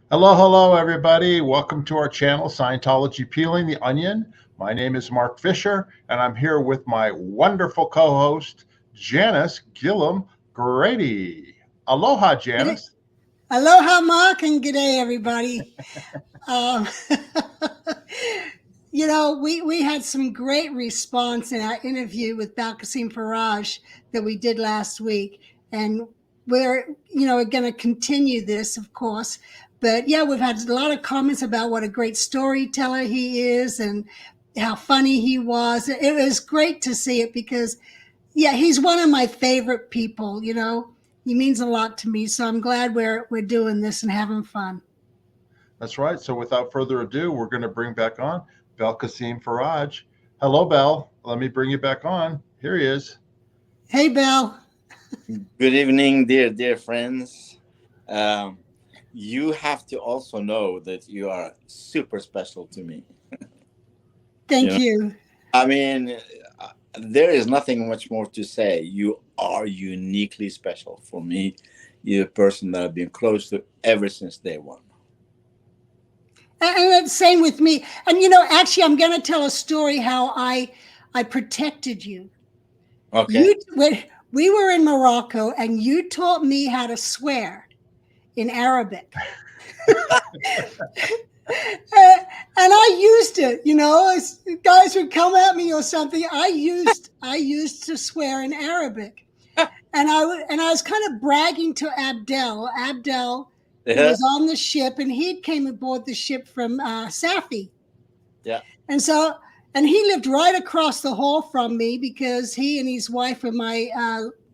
Hello, hello, everybody. Welcome to our channel, Scientology Peeling the Onion. My name is Mark Fisher, and I'm here with my wonderful co-host, Janis Gillham Grady. Aloha, Good- Janis. Aloha, Mark, and good day, everybody. Um, we had some great response in our interview with Belkacem Ferradj that we did last week, and we're going to continue this, of course. But yeah, we've had a lot of comments about what a great storyteller he is and how funny he was. It was great to see it because yeah, he's one of my favorite people. He means a lot to me. So I'm glad we're doing this and having fun. That's right. So without further ado, we're going to bring back on Belkacem Ferradj. Hello, Bel. Let me bring you back on. Here he is. Hey, Belle. Good evening, dear friends. Um, you have to also know that you are super special to me. You Thank know, you. I mean, there is nothing much more to say. You are uniquely special for me. You're a person that I've been close to ever since day one. And same with me. And actually, I'm going to tell a story how I protected you. Okay. When we were in Morocco, and you taught me how to swear in Arabic. And I used it, as guys would come at me or something. I used to swear in Arabic, and I was kind of bragging to Abdel, who Yeah. was on the ship, and he came aboard the ship from Safi, Yeah. and so and he lived right across the hall from me because he and his wife were my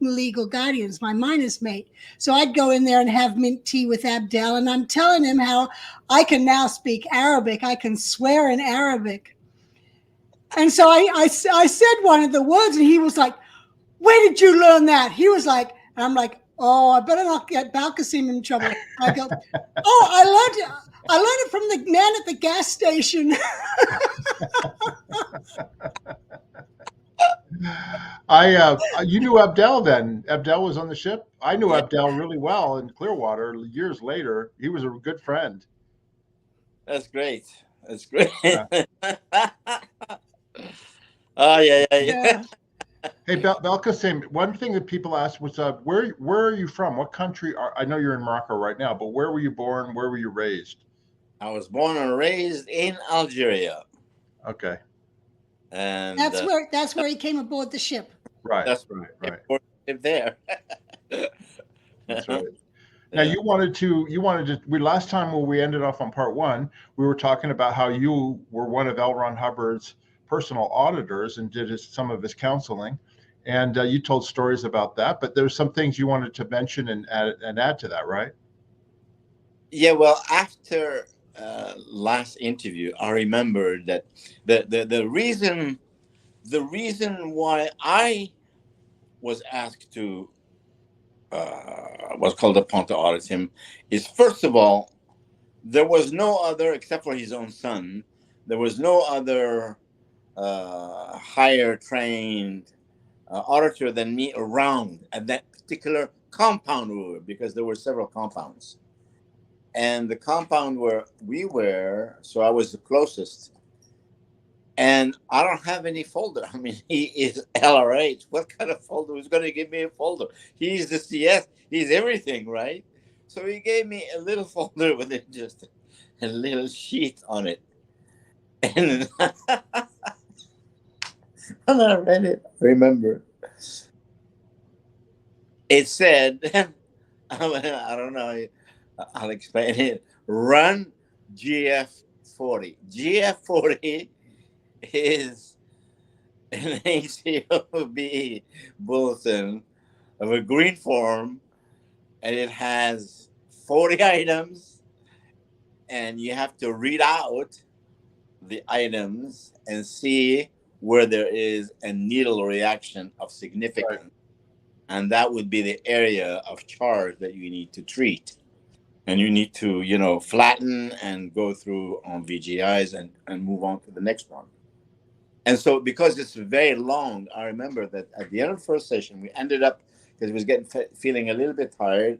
legal guardians, my minus mate. So I'd go in there and have mint tea with Abdel, and I'm telling him how I can now speak Arabic. I can swear in Arabic. And so I said one of the words, and he was like, "Where did you learn that?" He was like, and I'm like, "Oh, I better not get Belkacem in trouble." I go, "Oh, I learned it from the man at the gas station." You knew Abdel then. Abdel was on the ship. I knew Yeah. Abdel really well in Clearwater years later. He was a good friend. That's great. That's great. Yeah. Oh, yeah, yeah, yeah. Yeah. Hey, Belkacem, one thing that people ask was, where are you from? What country are? I know you're in Morocco right now, but where were you born? Where were you raised? I was born and raised in Algeria. Okay, And That's where he came aboard the ship. right, that's right, why right. I live there. That's right. Now Yeah. you wanted to. We last time when we ended off on part one, we were talking about how you were one of L. Ron Hubbard's personal auditors and did some of his counseling, and you told stories about that. But there's some things you wanted to mention and add to that, right? Yeah, well, after last interview, I remembered that the reason why I was asked to was called upon to audit him is, first of all, there was no other, except for his own son, there was no other higher trained auditor than me around at that particular compound we were, because there were several compounds. And the compound where we were, so I was the closest. And I don't have any folder. I mean, he is LRH. What kind of folder is going to give me a folder? He's the CS. He's everything, right? So he gave me a little folder with just a little sheet on it. And when I read it, remember, it said, I don't know, I'll explain it. Run GF40. GF40 is an ACOB bulletin of a green form, and it has 40 items, and you have to read out the items and see where there is a needle reaction of Right. significance. And that would be the area of charge that you need to treat. And you need to, flatten and go through on VGIs and move on to the next one. And so, because it's very long, I remember that at the end of the first session, we ended up, because he was feeling a little bit tired,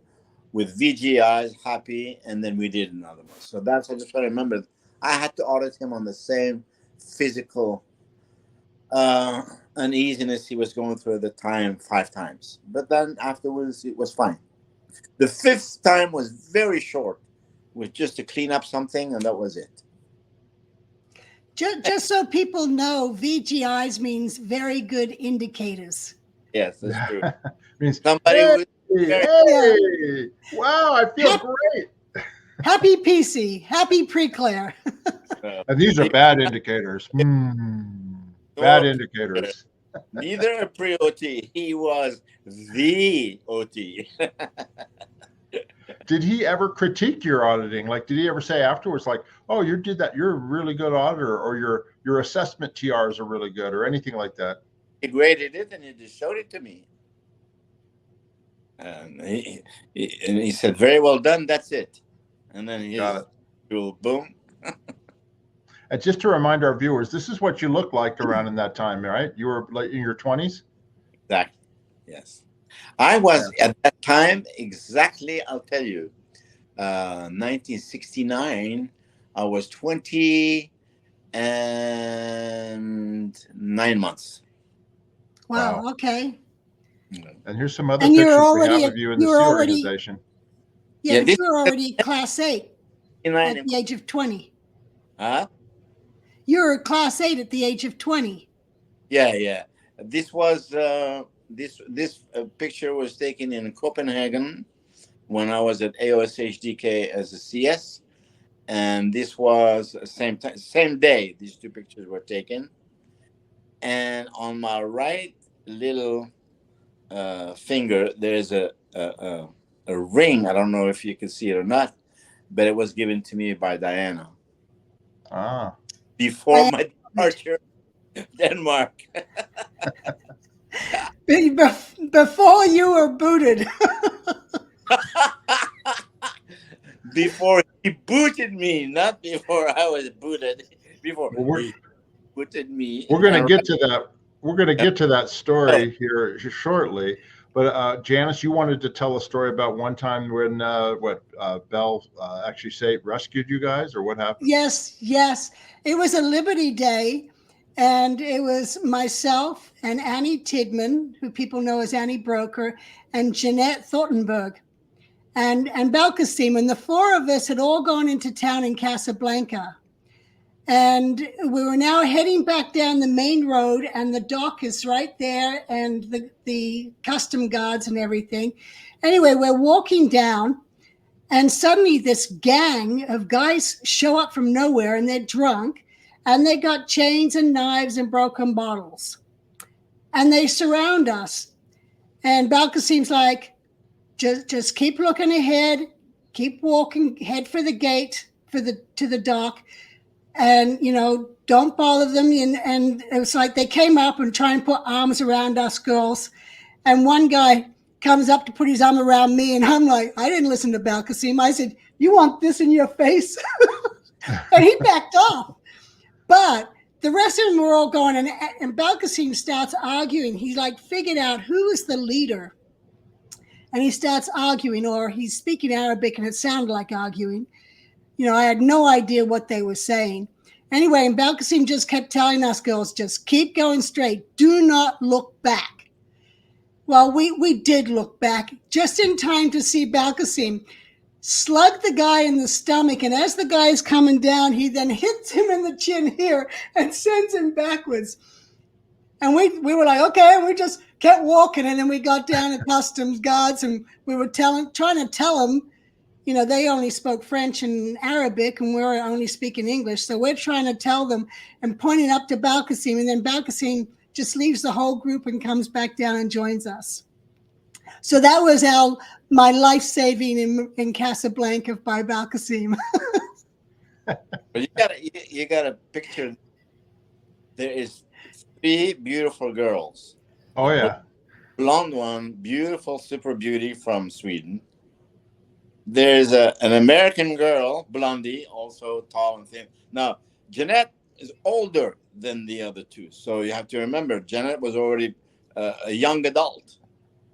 with VGIs, happy, and then we did another one. So that's, I just want to remember, I had to audit him on the same physical uneasiness he was going through at the time 5 times. But then afterwards, it was fine. The 5th time was very short, with just to clean up something, and that was it. Just so people know, VGIs means very good indicators. Yes, that's true. Means, Somebody hey, was hey, wow, I feel great. Happy PC, happy pre-clear. And these are bad indicators. Bad indicators. Neither a pre-OT. He was the OT. Did he ever critique your auditing? Like, did he ever say afterwards, like, "Oh, you did that. You're a really good auditor," or your assessment TRs are really good, or anything like that? He graded it and he just showed it to me. And he said, "Very well done. That's it." And then he boom. And just to remind our viewers, this is what you looked like around in that time, right? You were like in your 20s? Exactly. Yes. I was at that time, exactly, I'll tell you, 1969, I was 20 and 9 months. Wow. Okay. And here's some other And pictures already we have of you in the Sea organization. Yeah, but you were already class 8 at the age of 20. Huh? You were class 8 at the age of 20. Yeah. This was this picture was taken in Copenhagen when I was at AOSHDK as a CS, and this was same day. These 2 pictures were taken, and on my right little finger there's a ring. I don't know if you can see it or not, but it was given to me by Diana. Before my departure to Denmark. Before you were booted. Before he booted me, not before I was booted. Before he booted me. We're going to get to that. We're going to get to that story here shortly. But Janis, you wanted to tell a story about one time when Bell actually rescued you guys, or what happened? Yes. It was a Liberty Day, and it was myself and Annie Tidman, who people know as Annie Broker, and Jeanette Thorntonberg, and Belkacem, and the 4 of us had all gone into town in Casablanca. And we were now heading back down the main road, and the dock is right there, and the custom guards and everything. Anyway, we're walking down, and suddenly this gang of guys show up from nowhere, and they're drunk, and they got chains and knives and broken bottles. And they surround us. And Belkacem's like, just keep looking ahead, keep walking, head for the gate, to the dock. And, don't bother them. And it was like they came up and try and put arms around us girls. And one guy comes up to put his arm around me. And I'm like, I didn't listen to Belkacem. I said, "You want this in your face?" And he backed off. But the rest of them were all going. And Belkacem starts arguing. He figured out who is the leader. And he starts arguing, or he's speaking Arabic, and it sounded like arguing. I had no idea what they were saying. Anyway, and Belkacem just kept telling us girls, just keep going straight. Do not look back. Well, we did look back just in time to see Belkacem slug the guy in the stomach. And as the guy is coming down, he then hits him in the chin here and sends him backwards. And we were like, okay, and we just kept walking. And then we got down to customs guards, and we were trying to tell them, they only spoke French and Arabic, and we were only speaking English. So we're trying to tell them and pointing up to Belkacem, and then Belkacem just leaves the whole group and comes back down and joins us. So that was my life saving in Casablanca by Belkacem. You got a picture. There is 3 beautiful girls. Oh yeah. Blonde one, beautiful super beauty from Sweden. There's an American girl, blondie, also tall and thin. Now, Jeanette is older than the other 2. So you have to remember, Jeanette was already a young adult.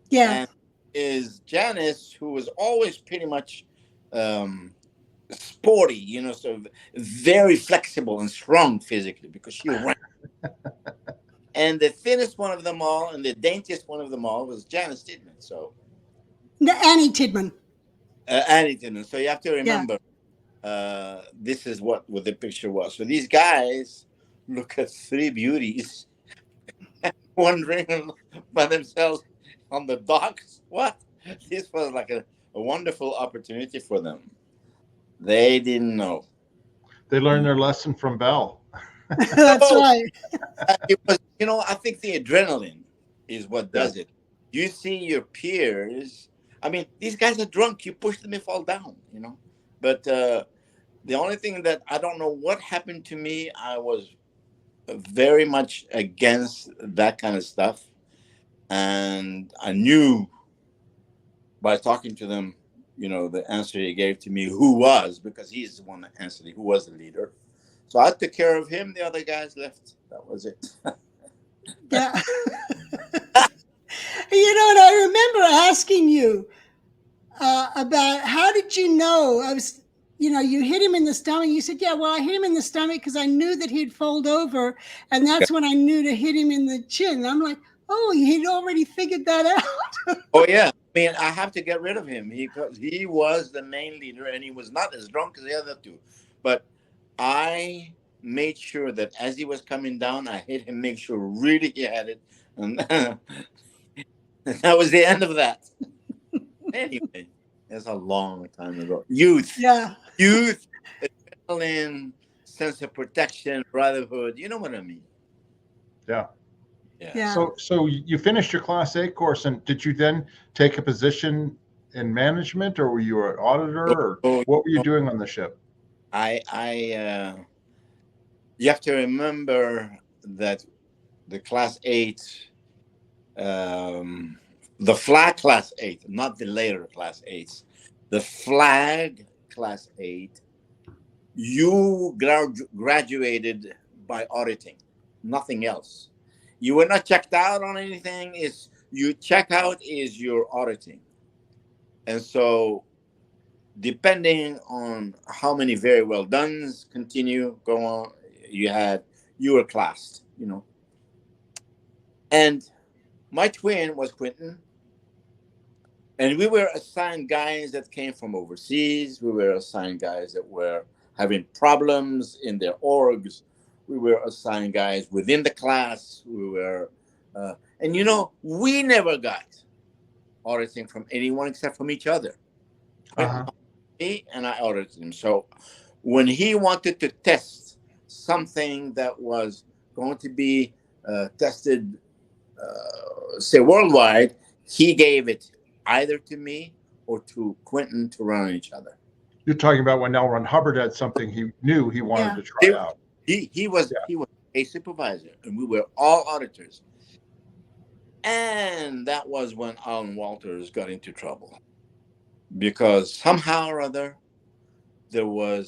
Yeah. is Janis, who was always pretty much sporty, so very flexible and strong physically because she ran. And the thinnest one of them all and the daintiest one of them all was Janis Tidman. So Annie Tidman. Annie Tidman. So you have to Yeah. remember, this is what the picture was. So these guys look at three beauties wandering by themselves on the docks. What? This was like a wonderful opportunity for them. They didn't know. They learned their lesson from Bell. That's right. It was, I think the adrenaline is what does it. You see your peers. I mean, these guys are drunk. You push them, they fall down, But the only thing that I don't know what happened to me, I was very much against that kind of stuff. And I knew by talking to them, the answer he gave to me, who was, because he's the one that answered it, who was the leader. So I took care of him. The other guys left. That was it. Yeah. And I remember asking you about how did you know? I was, you hit him in the stomach. You said, yeah, well, I hit him in the stomach because I knew that he'd fold over. And that's when I knew to hit him in the chin. And I'm like, oh, he'd already figured that out. Oh, yeah. I mean, I have to get rid of him. He was the main leader, and he was not as drunk as the other two. But I made sure that as he was coming down, I hit him, make sure really he had it. And that was the end of that. Anyway, that's a long time ago. Youth. Yeah. Youth, adrenaline, sense of protection, brotherhood. You know what I mean? Yeah. Yeah. So you finished your Class A course, and did you then take a position in management, or were you an auditor, or what were you doing on the ship? You have to remember that the Class 8, the flag Class 8, not the later Class 8s, the flag Class 8, you graduated by auditing, nothing else. You were not checked out on anything. You check out is your auditing. And so depending on how many very well done's go on, you were classed, And my twin was Quentin. And we were assigned guys that came from overseas. We were assigned guys that were having problems in their orgs. We were assigned guys within the class. And we never got auditing from anyone except from each other. Me and I audited him. So when he wanted to test something that was going to be tested, say worldwide, he gave it either to me or to Quentin to run on each other. You're talking about when L. Ron Hubbard had something he knew he wanted to try out. He was a supervisor, and we were all auditors. And that was when Alan Walters got into trouble. Because somehow or other, during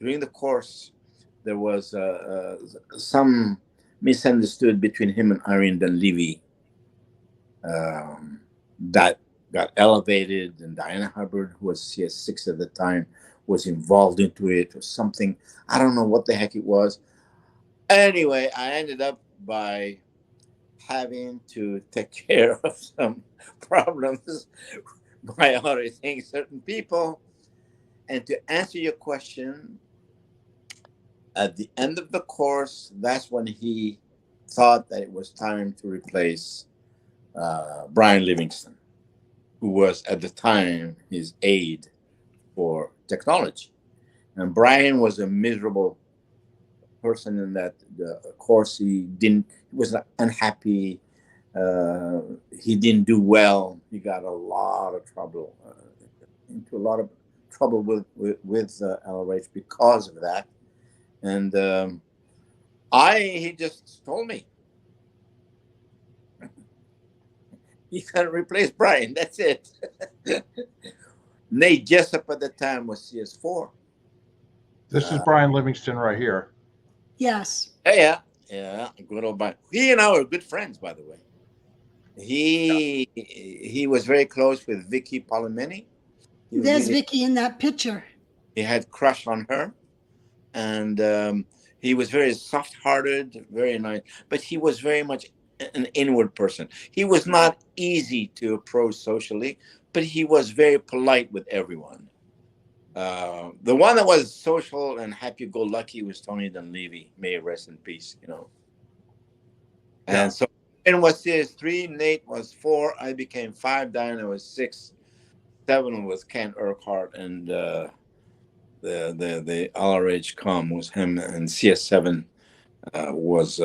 the course, there was some misunderstood between him and Irene Dunleavy that got elevated, and Diana Hubbard, who was CS6 at the time, was involved into it or something. I don't know what the heck it was. Anyway, I ended up by having to take care of some problems by auditing certain people. And to answer your question, at the end of the course, that's when he thought that it was time to replace Brian Livingston, who was at the time his aide for technology. And Brian was a miserable person in that course. He was unhappy. He didn't do well. He got into a lot of trouble with LRH because of that. And he just told me, you can replace Brian. That's it. Nate Jessup at the time was CS4. This is Brian Livingston right here. Yes. Yeah. Good old Brian. He and I were good friends, by the way. He was very close with Vicky Palomeni. There's Vicky in that picture. He had crush on her, and he was very soft-hearted, very nice. But he was very much an inward person. He was not easy to approach socially, but he was very polite with everyone. The one that was social and happy-go-lucky was Tony Dunleavy. May he rest in peace. And so Ben was 3, Nate was 4, I became 5, Diana was 6, 7 was Kent Urquhart, and the LRH com was him, and CS7 was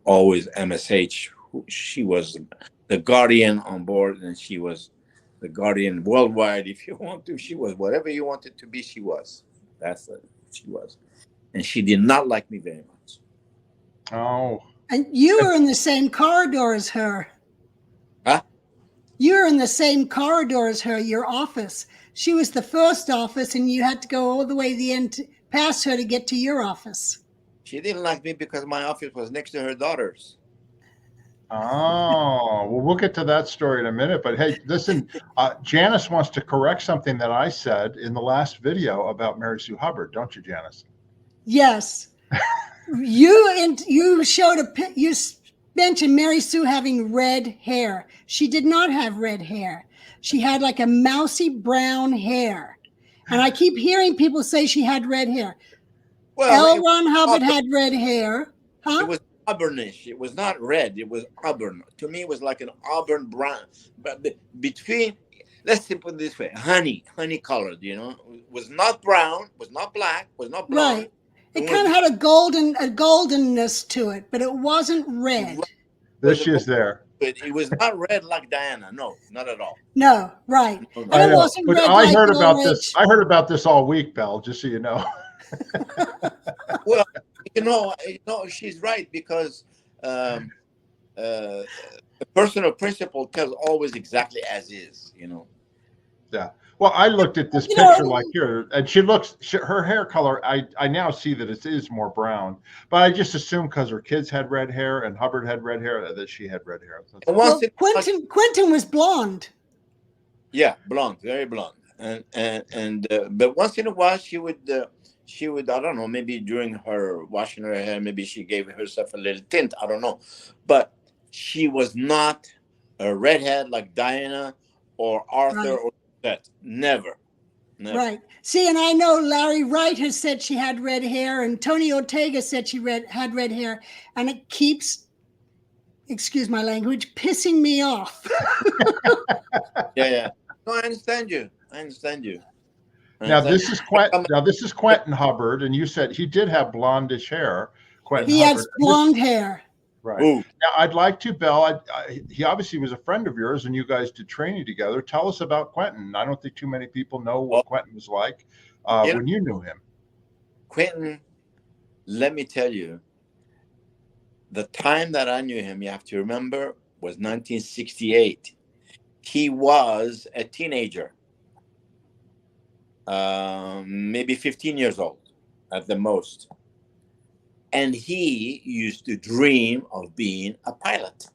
always MSH. She was the guardian on board, and she was the guardian worldwide. If you want to, she was whatever you wanted to be. She was. She was, and she did not like me very much. Oh. And you were in the same corridor as her. Huh? You were in the same corridor as her, your office. She was the first office, and you had to go all the way to the end, past her to get to your office. She didn't like me because my office was next to her daughter's. Oh, well, we'll get to that story in a minute. But hey, listen, Janis wants to correct something that I said in the last video about Mary Sue Hubbard, don't you, Janis? Yes. You showed you mentioned Mary Sue having red hair. She did not have red hair. She had like a mousy brown hair. And I keep hearing people say she had red hair. Well, L. Ron Hubbard had red hair. Huh? It was auburnish. It was not red. It was auburn. To me, it was like an auburn brown. But between, let's put it this way, honey colored, was not brown, was not black, was not blonde. Right. It kind of had a goldenness to it, but it wasn't red. There she is there. It was not red like Diana. No, not at all. No, right. No, and it wasn't red I like heard about Ulrich. this. I heard about this all week, Belle, just so you know. Well, she's right, because the person of principle tells always exactly as is, Yeah. Well, I looked at this picture like here, and her hair color, I now see that it is more brown, but I just assumed because her kids had red hair and Hubbard had red hair that she had red hair. Well, Quentin was blonde. Yeah, blonde, very blonde, and but once in a while she would I don't know, maybe during her washing her hair, maybe she gave herself a little tint, I don't know, but she was not a redhead like Diana or Arthur, right, or that. Never. Right. See, and I know Larry Wright has said she had red hair, and Tony Ortega said she had red hair, and it keeps, excuse my language, pissing me off. Yeah. No, I understand you. Now this is Quentin Hubbard, and you said he did have blondish hair. He has blonde hair. Right. Ooh. Now I'd like to, Belle. He obviously was a friend of yours, and you guys did training together. Tell us about Quentin. I don't think too many people know what Quentin was like when you knew him. Quentin, let me tell you, the time that I knew him, you have to remember, was 1968. He was a teenager, maybe 15 years old at the most. And he used to dream of being a pilot.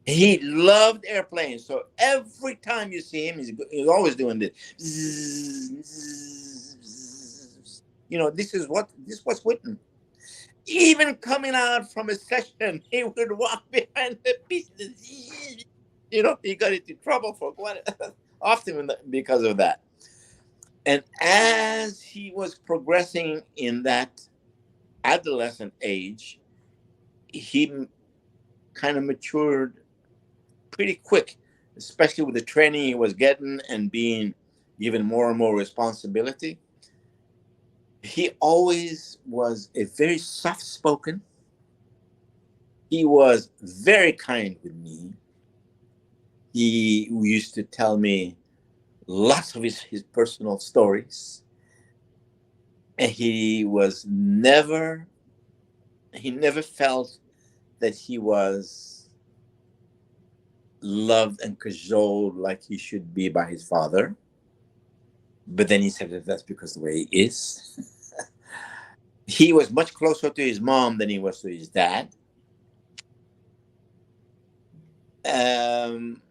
He loved airplanes. So every time you see him, he's always doing this. This was Quentin. Even coming out from a session, he would walk behind the pieces. He got into trouble for quite often because of that. And as he was progressing in that adolescent age, he kind of matured pretty quick, especially with the training he was getting and being given more and more responsibility. He always was a very soft-spoken. He was very kind with me. He used to tell me lots of his personal stories. And he never felt that he was loved and cajoled like he should be by his father. But then he said that that's because the way he is. He was much closer to his mom than he was to his dad. Um,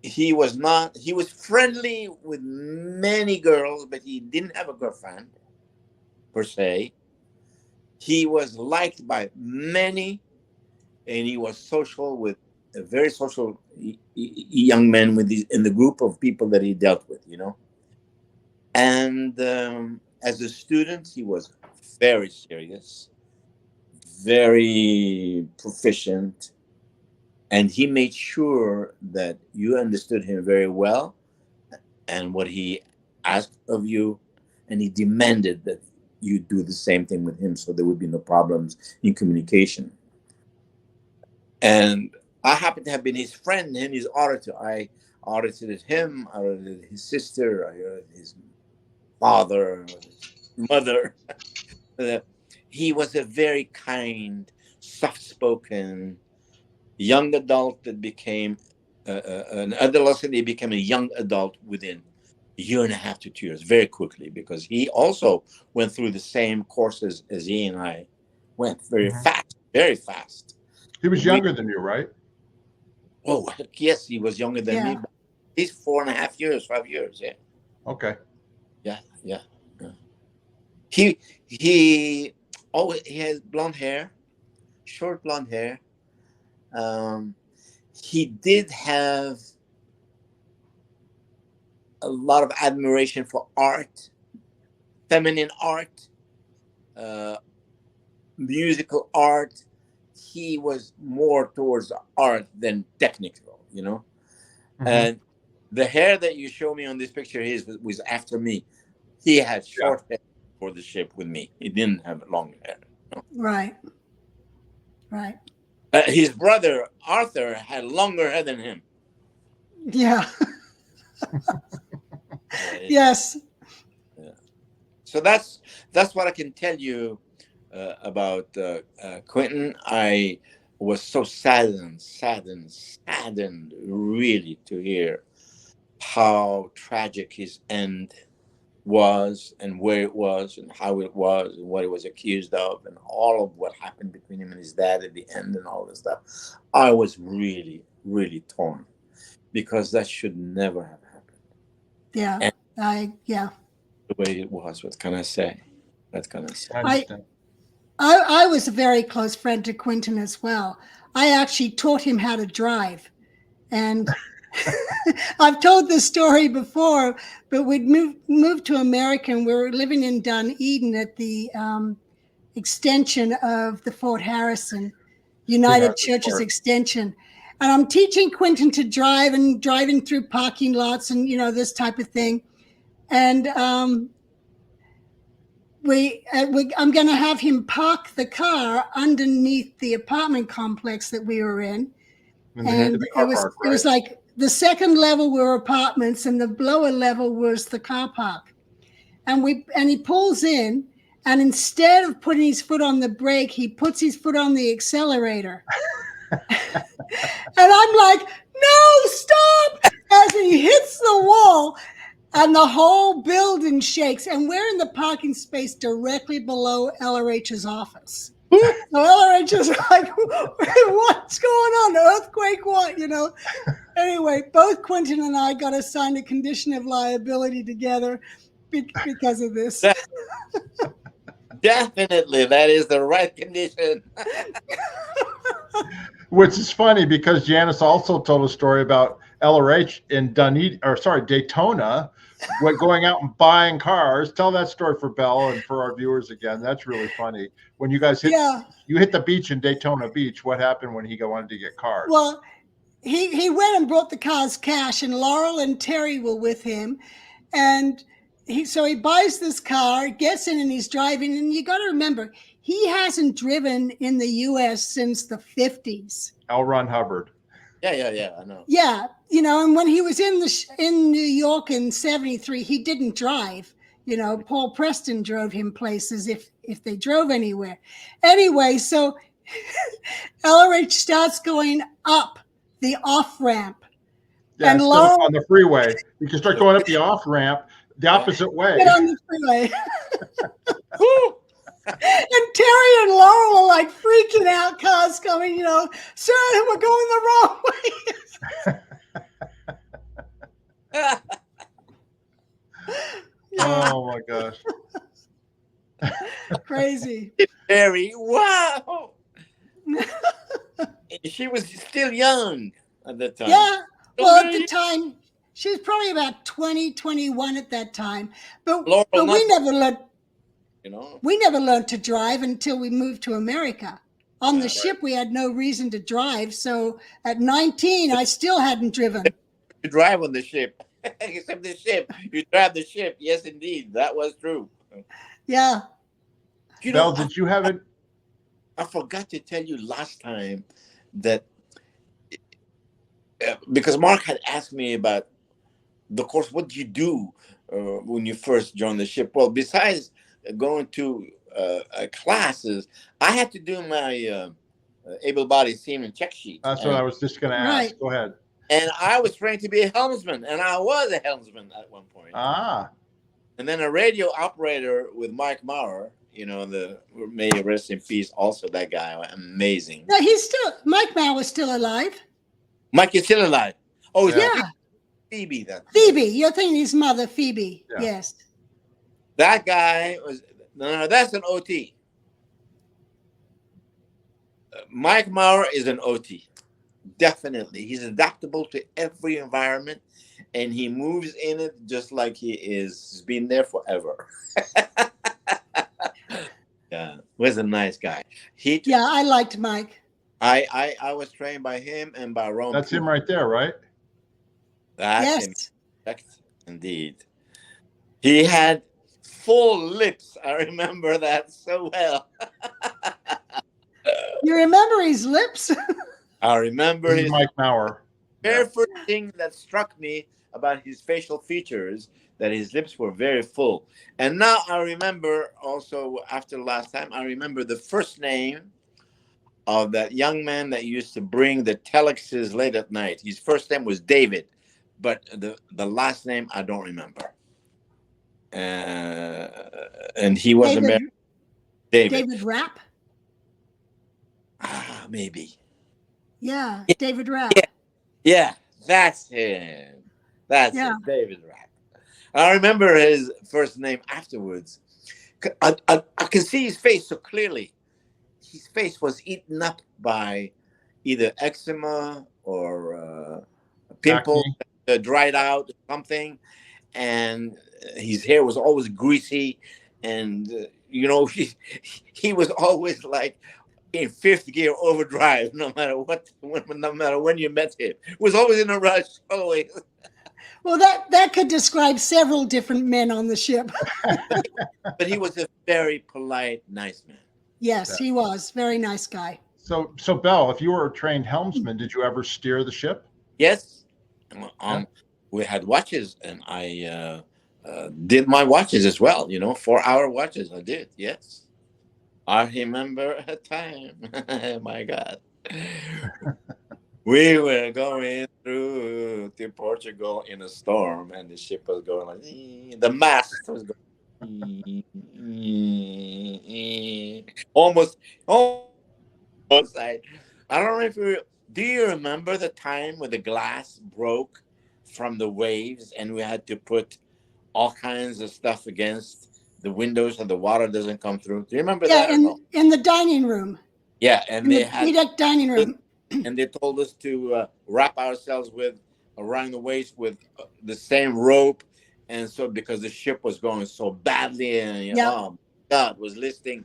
he was not. He was friendly with many girls, but he didn't have a girlfriend per se. He was liked by many, and he was social with a very social young men with in the group of people that he dealt with, you know. And as a student, he was very serious, very proficient, and he made sure that you understood him very well and what he asked of you, and he demanded that you do the same thing with him, so there would be no problems in communication. And I happened to have been his friend and his auditor. I audited him, I audited his sister, I audited his father, his mother. He was a very kind, soft-spoken young adult that became an adolescent. He became a young adult within a year and a half to 2 years, very quickly, because he also went through the same courses as he and I went, very fast, very fast. He was younger than you, right? Oh, yes, he was younger than me. He's 4.5 years, 5 years, yeah. Okay. Yeah. He has blonde hair, short blonde hair. He did have a lot of admiration for art, feminine art, musical art. He was more towards art than technical, you know. And the hair that you show me on this picture was after me. He had short hair for the ship with me. He didn't have long hair. No. Right. His brother Arthur had longer hair than him. Yeah. Yes. Yeah. So that's what I can tell you about Quentin. I was so saddened, really, to hear how tragic his end was, and where it was, and how it was, and what he was accused of, and all of what happened between him and his dad at the end, and all this stuff. I was really, really torn, because that should never have happened. Yeah. And the way it was. What can I say? I was a very close friend to Quentin as well. I actually taught him how to drive, and I've told this story before, but we'd moved to America, and we were living in Dunedin at the extension of the Fort Harrison United Churches extension. And I'm teaching Quentin to drive, and driving through parking lots and, you know, this type of thing. And I'm going to have him park the car underneath the apartment complex that we were in. And it was like the second level were apartments, and the lower level was the car park. And he pulls in, and instead of putting his foot on the brake, he puts his foot on the accelerator. And I'm like, no, stop! As he hits the wall, and the whole building shakes. And we're in the parking space directly below LRH's office. So LRH is like, what's going on? Earthquake, what? You know? Anyway, both Quentin and I got assigned a condition of liability together because of this. Definitely, that is the right condition. Which is funny, because Janis also told a story about LRH in Daytona, going out and buying cars. Tell that story for Belle and for our viewers again. That's really funny. When you guys hit the beach in Daytona Beach, what happened when he wanted to get cars? Well, he went and brought the cars cash, and Laurel and Terry were with him, and he buys this car, gets in, and he's driving. And you got to remember, he hasn't driven in the U.S. since the 50s. L. Ron Hubbard. Yeah, I know. Yeah, you know, and when he was in New York in 73, he didn't drive. You know, Paul Preston drove him places if they drove anywhere. Anyway, so LRH starts going up the off-ramp. Yeah, and Laurel, on the freeway. You can start going up the off-ramp the opposite way. Get on the freeway. And Terry and Laurel are like freaking out, cars coming, sir, we're going the wrong way. Yeah, Oh my gosh. crazy. Very wow. She was still young at that time. Yeah, So well, at very the time, she was probably about 20, 21 at that time. But, Laurel, but not we never learned to drive until we moved to America. On the Yeah, ship, we had no reason to drive. So at 19, I still hadn't driven. you drive on the ship, except the ship. You drive the ship. Yes, indeed, that was true. Yeah. Belle, did you have it? I forgot to tell you last time that because Mark had asked me about the course. What did you do when you first joined the ship? Well, besides going to classes, I had to do my able-bodied seaman check sheet. That's what I was just going to ask. Right. Go ahead. And I was trained to be a helmsman, and I was a helmsman at one point. Ah. And then a radio operator with Mike Maurer, may he rest in peace. Also, that guy, amazing. No, Mike Maurer was still alive. Mike is still alive. Oh, yeah. Phoebe then. Phoebe, you're thinking his mother, Phoebe. Yeah. Yes. That guy was, no, that's an OT. Mike Maurer is an OT. Definitely. He's adaptable to every environment, and he moves in it just like he's been there forever. Yeah, was a nice guy. I liked Mike. I was trained by him and by Ron. That's him right there, right? That's him. Indeed. He had full lips. I remember that so well. You remember his lips? I remember his Mike Maurer. Very first thing that struck me about his facial features, that his lips were very full. And now I remember also, after last time, I remember the first name of that young man that used to bring the telexes late at night. His first name was David, but the last name I don't remember. And he was American. David Rapp? Maybe. Yeah, David Rapp. Yeah, that's him. That's it, David Rapp. I remember his first name afterwards. I can see his face so clearly. His face was eaten up by either eczema or pimples, dried out, something. And his hair was always greasy. And, he was always like in fifth gear overdrive, no matter when you met him. Was always in a rush, always. Well, that could describe several different men on the ship. But he was a very polite, nice man. Yes, he was. Very nice guy. So Belle, if you were a trained helmsman, did you ever steer the ship? Yes. We had watches, and I did my watches as well, 4-hour watches. I did, yes. I remember a time, my God. We were going through to Portugal in a storm, and the ship was going like, the mast was going almost. I don't know if do you remember the time when the glass broke from the waves, and we had to put all kinds of stuff against the windows so the water doesn't come through? Do you remember that? In the dining room. Yeah, and they had Deck dining room. And they told us to wrap ourselves around the waist with the same rope, and so because the ship was going so badly, and oh God, was listing,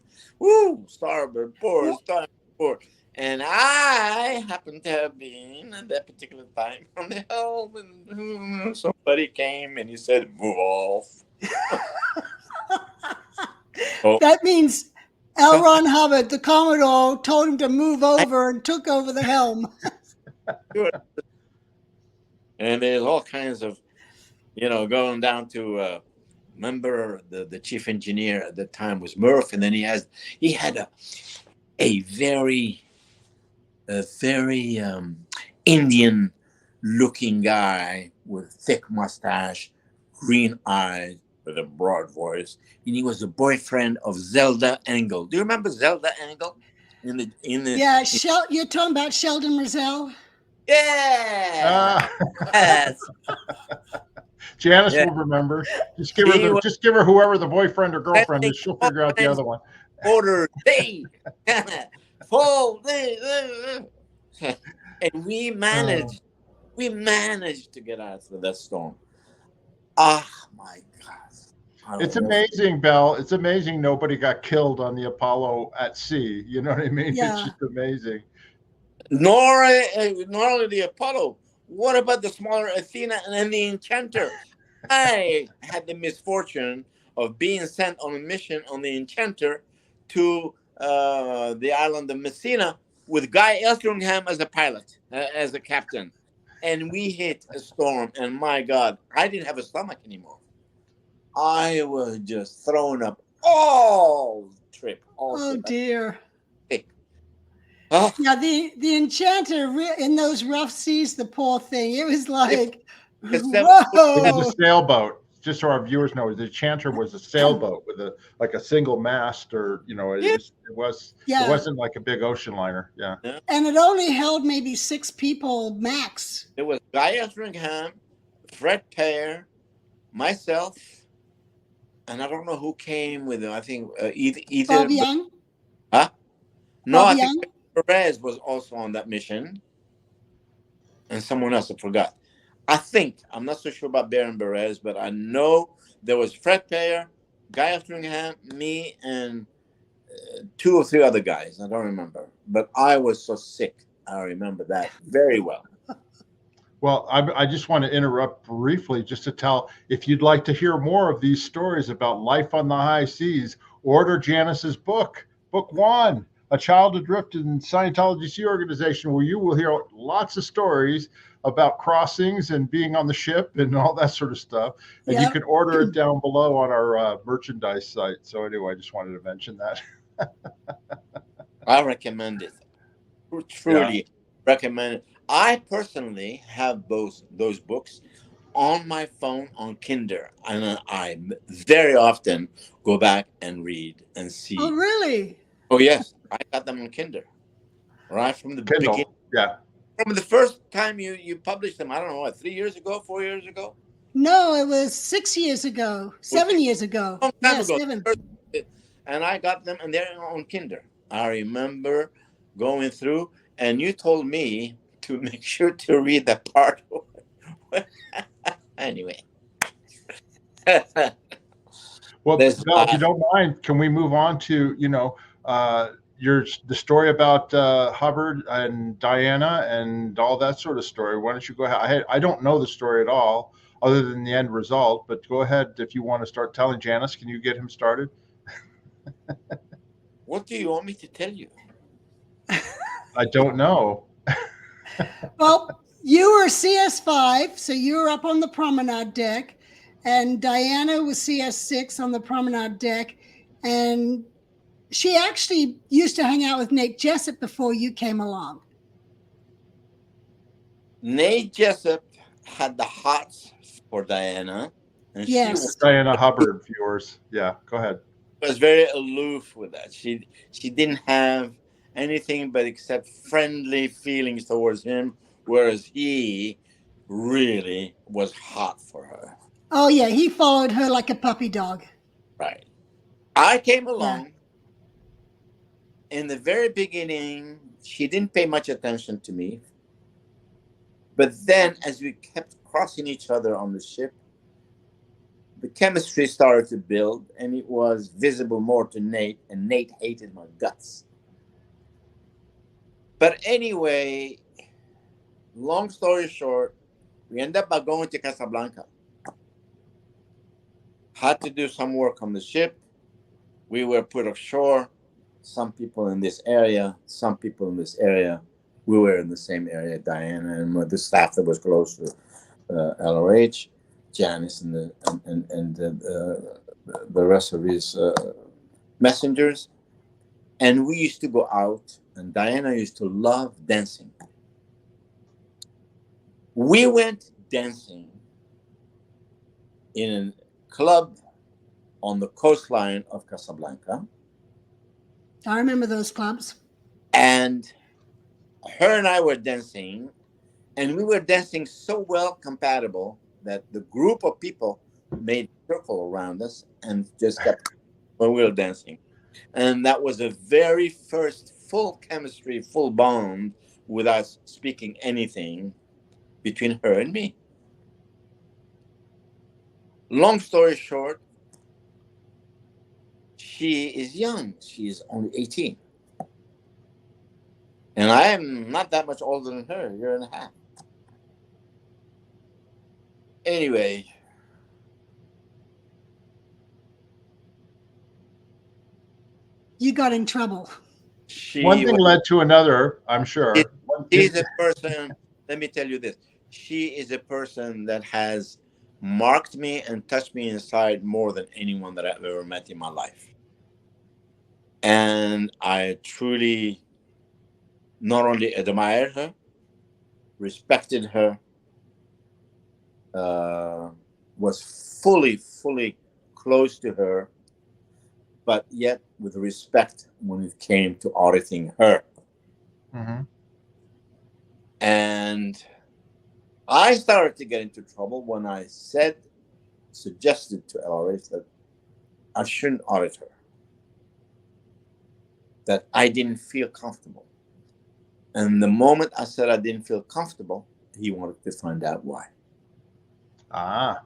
starboard, port, starboard, port. And I happened to have been at that particular time on the helm, and somebody came and he said, "Move off." That means L. Ron Hubbard, the Commodore, told him to move over and took over the helm. And there's all kinds of, going down to, remember the chief engineer at the time was Murph, and then he had a very Indian looking guy with thick mustache, green eyes, with a broad voice, and he was the boyfriend of Zelda Engel. Do you remember Zelda Engel? Yeah, you're talking about Sheldon Rizal? Yeah. Yes. Janis Yeah. will remember. Just He was give her whoever the boyfriend or girlfriend sending is. She'll all figure out the kinds other of one. orders. Hey, fall. And we managed to get out of that storm. Ah, my God. It's amazing, Belle. It's amazing nobody got killed on the Apollo at sea. You know what I mean? Yeah. It's just amazing. Nor only the Apollo. What about the smaller Athena and then the Enchanter? I had the misfortune of being sent on a mission on the Enchanter to the island of Messina with Guy Elstringham as a pilot, as a captain. And we hit a storm, and my God, I didn't have a stomach anymore. I was just thrown up all trip. Oh, dear. Oh. Yeah, the Enchanter in those rough seas, the poor thing. It was like, whoa. It was a sailboat. Just so our viewers know, the Enchanter was a sailboat with a single mast, or it wasn't like a big ocean liner. Yeah. And it only held maybe 6 people max. It was Guy Elstringham, Fred Pear, myself, and I don't know who came with him. I think either Bob Young. Huh? No, Bob I Young? think Ferradj was also on that mission, and someone else I forgot. I'm not so sure about Baron Ferradj, but I know there was Fred Pear, Guy Elstringham, me, and 2 or 3 other guys. I don't remember, but I was so sick. I remember that very well. Well, I just want to interrupt briefly just to tell, if you'd like to hear more of these stories about life on the high seas, order Janis's book, Book 1, A Child Adrift in Scientology Sea Organization, where you will hear lots of stories about crossings and being on the ship and all that sort of stuff. And you can order it down below on our merchandise site. So anyway, I just wanted to mention that. I recommend it. Truly recommend it. I personally have those books on my phone on Kindle, and I very often go back and read and see. Oh, really? Oh, yes. I got them on Kindle. Right from the beginning. Yeah. From the first time you published them, I don't know, 3 years ago, 4 years ago? No, it was 6 years ago, 7 years ago. Long time ago. 7. And I got them, and they're on Kindle. I remember going through, and you told me to make sure to read that part. Anyway. Well, Bill, if you don't mind, can we move on to, the story about Hubbard and Diana and all that sort of story? Why don't you go ahead? I don't know the story at all, other than the end result, but go ahead if you want to start telling. Janis, can you get him started? What do you want me to tell you? I don't know. Well, you were CS5, so you were up on the promenade deck, and Diana was CS6 on the promenade deck, and she actually used to hang out with Nate Jessup before you came along. Nate Jessup had the hots for Diana. And yes. She was Diana Hubbard, viewers. Yeah, go ahead. Was very aloof with that. She didn't have anything but except friendly feelings towards him, whereas he really was hot for her. Oh, yeah. He followed her like a puppy dog. Right. I came along. In the very beginning, she didn't pay much attention to me. But then, as we kept crossing each other on the ship, the chemistry started to build, and it was visible more to Nate, and Nate hated my guts. But anyway, long story short, we ended up by going to Casablanca. Had to do some work on the ship. We were put offshore. Some people in this area, some people in this area. We were in the same area, Diana and the staff that was close to LRH, Janis and the rest of his messengers. And we used to go out, and Diana used to love dancing. We went dancing in a club on the coastline of Casablanca. I remember those clubs. And her and I were dancing, and we were dancing so well compatible that the group of people made a circle around us and just kept when we were dancing. And that was the very first full chemistry, full bond without speaking anything between her and me. Long story short, she is young. She is only 18. And I am not that much older than her, a year and a half. Anyway, You got in trouble. One thing led to another, I'm sure. She's a person, let me tell you this. She is a person that has marked me and touched me inside more than anyone that I've ever met in my life. And I truly not only admired her, respected her, was fully close to her, but yet with respect when it came to auditing her. Mm-hmm. And I started to get into trouble when I suggested to LRH that I shouldn't audit her, that I didn't feel comfortable. And the moment I said I didn't feel comfortable, he wanted to find out why. Ah.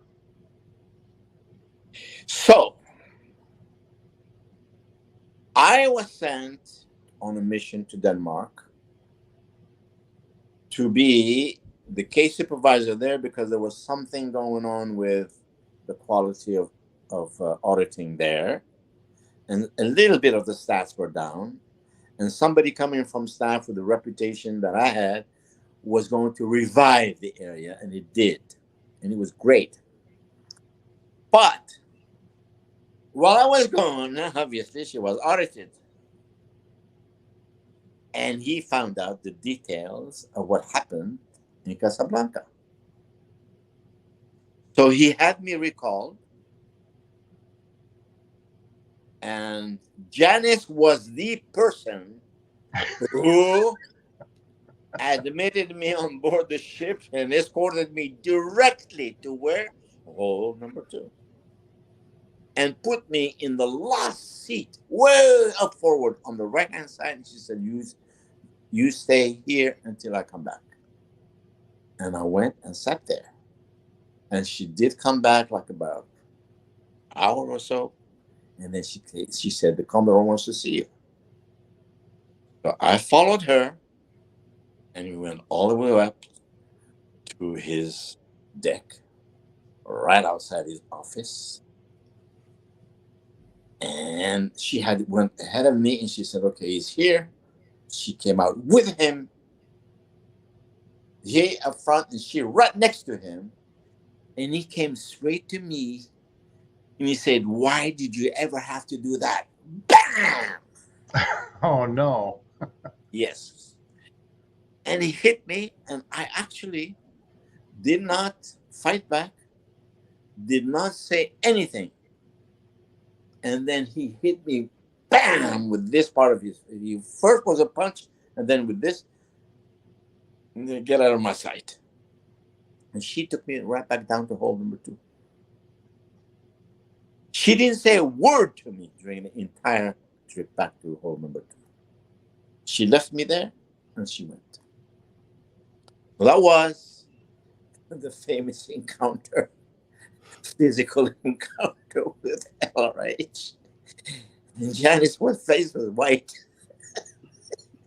So I was sent on a mission to Denmark to be the case supervisor there because there was something going on with the quality of auditing there. And a little bit of the stats were down. And somebody coming from staff with the reputation that I had was going to revive the area, and it did. And it was great. But while I was gone, obviously she was audited. And he found out the details of what happened in Casablanca. So he had me recalled. And Janis was the person who admitted me on board the ship and escorted me directly to where? Hole number 2. And put me in the last seat, way up forward on the right-hand side. And she said, you stay here until I come back. And I went and sat there. And she did come back like about an hour or so. And then she said, the Commodore wants to see you. So I followed her, and we went all the way up to his deck, right outside his office. And she went ahead of me, and she said, okay, he's here. She came out with him. He up front, and she right next to him. And he came straight to me. And he said, why did you ever have to do that? Bam! Oh, no. Yes. And he hit me, and I actually did not fight back, did not say anything. And then he hit me, bam, with this part of his. He first was a punch, and then with this, and then get out of my sight. And she took me right back down to hole number 2. She didn't say a word to me during the entire trip back to hole number 2. She left me there, and she went. Well, that was the famous encounter, physical encounter with LRH. And Janis' face was white.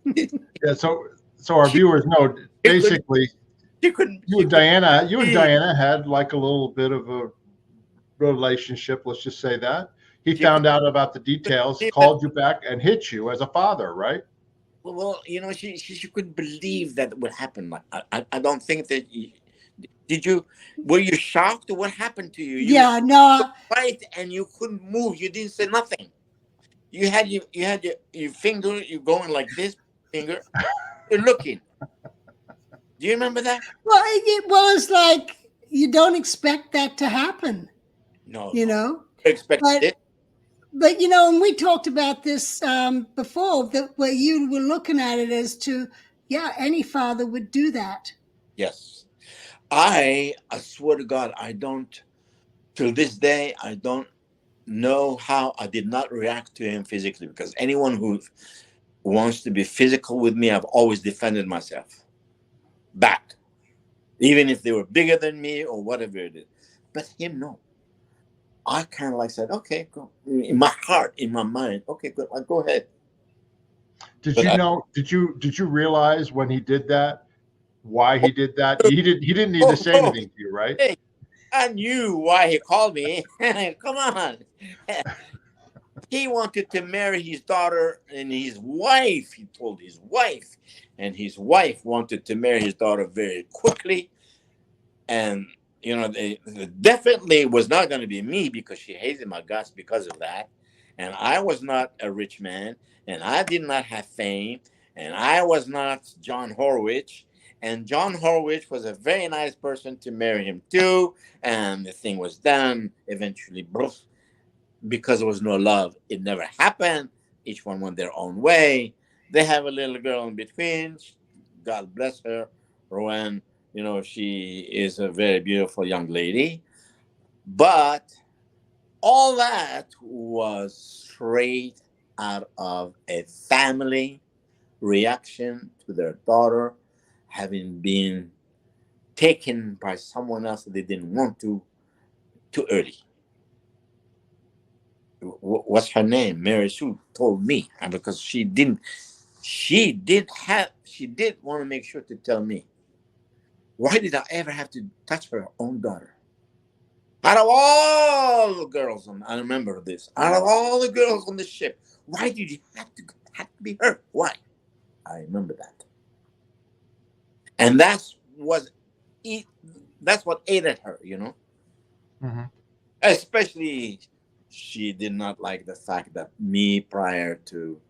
Yeah, so our viewers know, basically, you and Diana had like a little bit of a relationship, let's just say that. He found out about the details, called you back, and hit you as a father, right? Well, you know, she couldn't believe that would happen. I don't think that. Were you shocked? What happened to you? Yeah, no. Right, and you couldn't move. You didn't say nothing. You had your finger. You're going like this finger. You're looking. Do you remember that? Well, it was like you don't expect that to happen. No. You know. Expect But it. But, you know, and we talked about this before, that where you were looking at it as to, yeah, any father would do that. Yes. I swear to God, I don't, till this day, I don't know how I did not react to him physically, because anyone who wants to be physical with me, I've always defended myself back, even if they were bigger than me or whatever it is. But him, no. I kind of like said, okay, go. In my heart, in my mind, okay, go ahead. Did But you know? Did you realize when he did that why he did that? He didn't need to say oh, anything to you, right? hey, I knew why he called me. Come on. He wanted to marry his daughter and his wife. He told his wife, and his wife wanted to marry his daughter very quickly. And you know, they definitely was not going to be me, because she hated my guts because of that. And I was not a rich man, and I did not have fame, and I was not John Horwich. And John Horwich was a very nice person to marry him too. And the thing was done eventually, because there was no love. It never happened. Each one went their own way. They have a little girl in between. God bless her, Rowan. You know, she is a very beautiful young lady. But all that was straight out of a family reaction to their daughter having been taken by someone else that they didn't want to, too early. What's her name? Mary Sue told me, because she did want to make sure to tell me, why did I ever have to touch her own daughter? Out of all the girls I remember this. Out of all the girls on the ship, why did you have to be her? Why? I remember that, and that's what ate at her. You know, Mm-hmm. especially she did not like the fact that me prior to,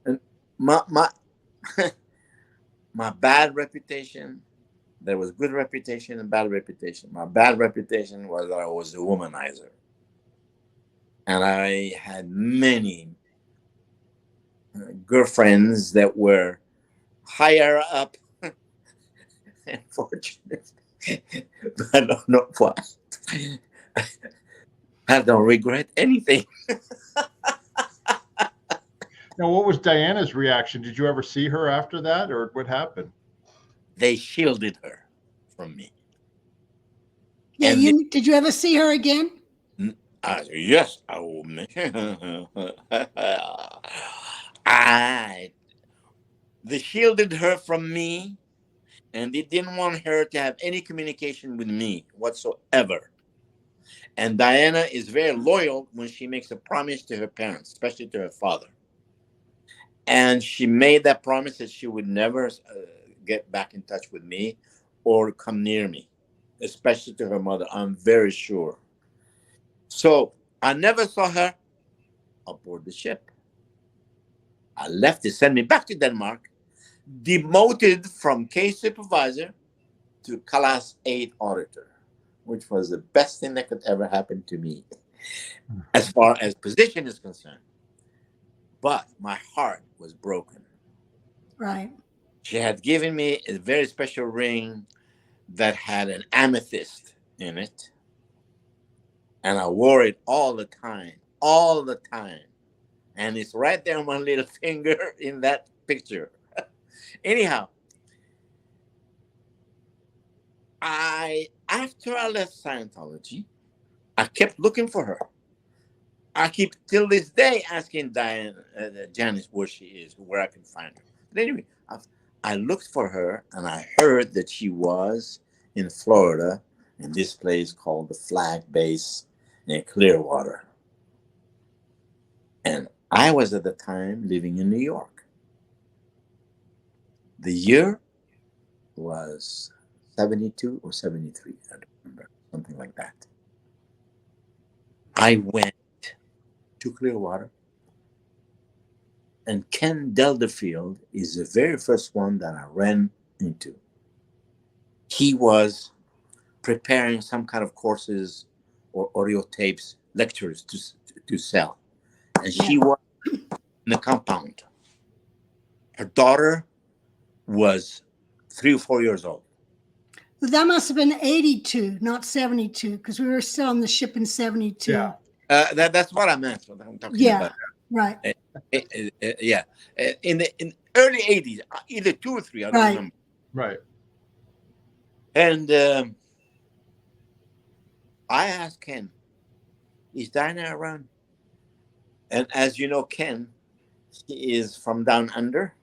and my my bad reputation. There was good reputation and bad reputation. My bad reputation was that I was a womanizer. And I had many girlfriends that were higher up, unfortunately. But I don't know why. I don't regret anything. Now, what was Diana's reaction? Did you ever see her after that, or what happened? They shielded her from me. Yeah, And did you ever see her again? yes, I will. They shielded her from me, and they didn't want her to have any communication with me whatsoever. And Diana is very loyal when she makes a promise to her parents, especially to her father. And she made that promise that she would never get back in touch with me or come near me, especially to her mother. I'm very sure. So I never saw her aboard the ship. I left. They sent me back to Denmark, demoted from case supervisor to Class 8 auditor, which was the best thing that could ever happen to me as far as position is concerned. But my heart was broken. Right. She had given me a very special ring that had an amethyst in it. And I wore it all the time, all the time. And it's right there on my little finger in that picture. Anyhow, after I left Scientology, I kept looking for her. I keep till this day asking Janis where she is, where I can find her. But anyway, I looked for her, and I heard that she was in Florida in this place called the Flag Base in Clearwater. And I was at the time living in New York. The year was 72 or 73, I don't remember, something like that. I went to Clearwater, and Ken Delderfield is the very first one that I ran into. He was preparing some kind of courses or audio tapes, lectures to sell. And she was in the compound. Her daughter was 3 or 4 years old. Well, that must have been 82, not 72, because we were still on the ship in 72. Yeah. That's what I meant. What I'm talking about. Right. Yeah. In early 80s, either 2 or 3, I don't remember. Right. And I asked Ken, is Dinah around? And as you know, Ken, he is from down under.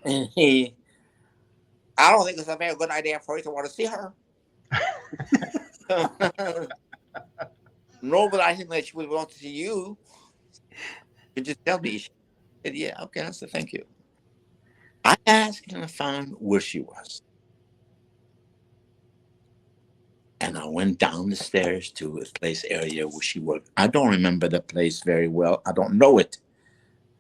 And I don't think it's a very good idea for you to want to see her. No, but I think that she would want to see you. You just tell me. She said, yeah, okay, I said, thank you. I asked and I found where she was. And I went down the stairs to a place area where she worked. I don't remember the place very well. I don't know it.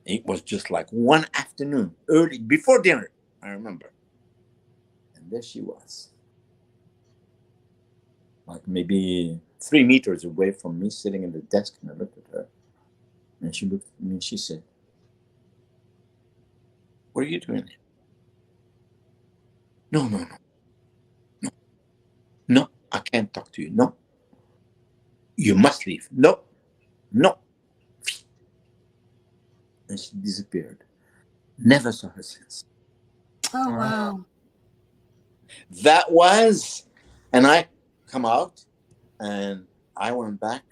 It was just like one afternoon, early, before dinner, I remember. And there she was. Like maybe 3 meters away from me, sitting in the desk, and I looked at her. And she looked at me and she said, what are you doing? No. No, I can't talk to you. No. You must leave. No. And she disappeared. Never saw her since. Oh, wow. That was, and I come out and I went back.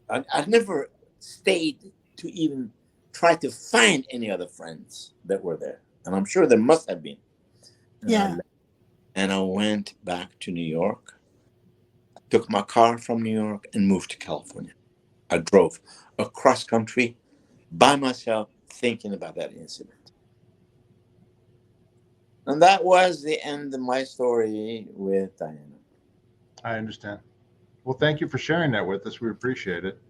I never stayed to even try to find any other friends that were there. And I'm sure there must have been. And I went back to New York, took my car from New York and moved to California. I drove across country by myself thinking about that incident. And that was the end of my story with Diana. I understand. Well, thank you for sharing that with us. We appreciate it.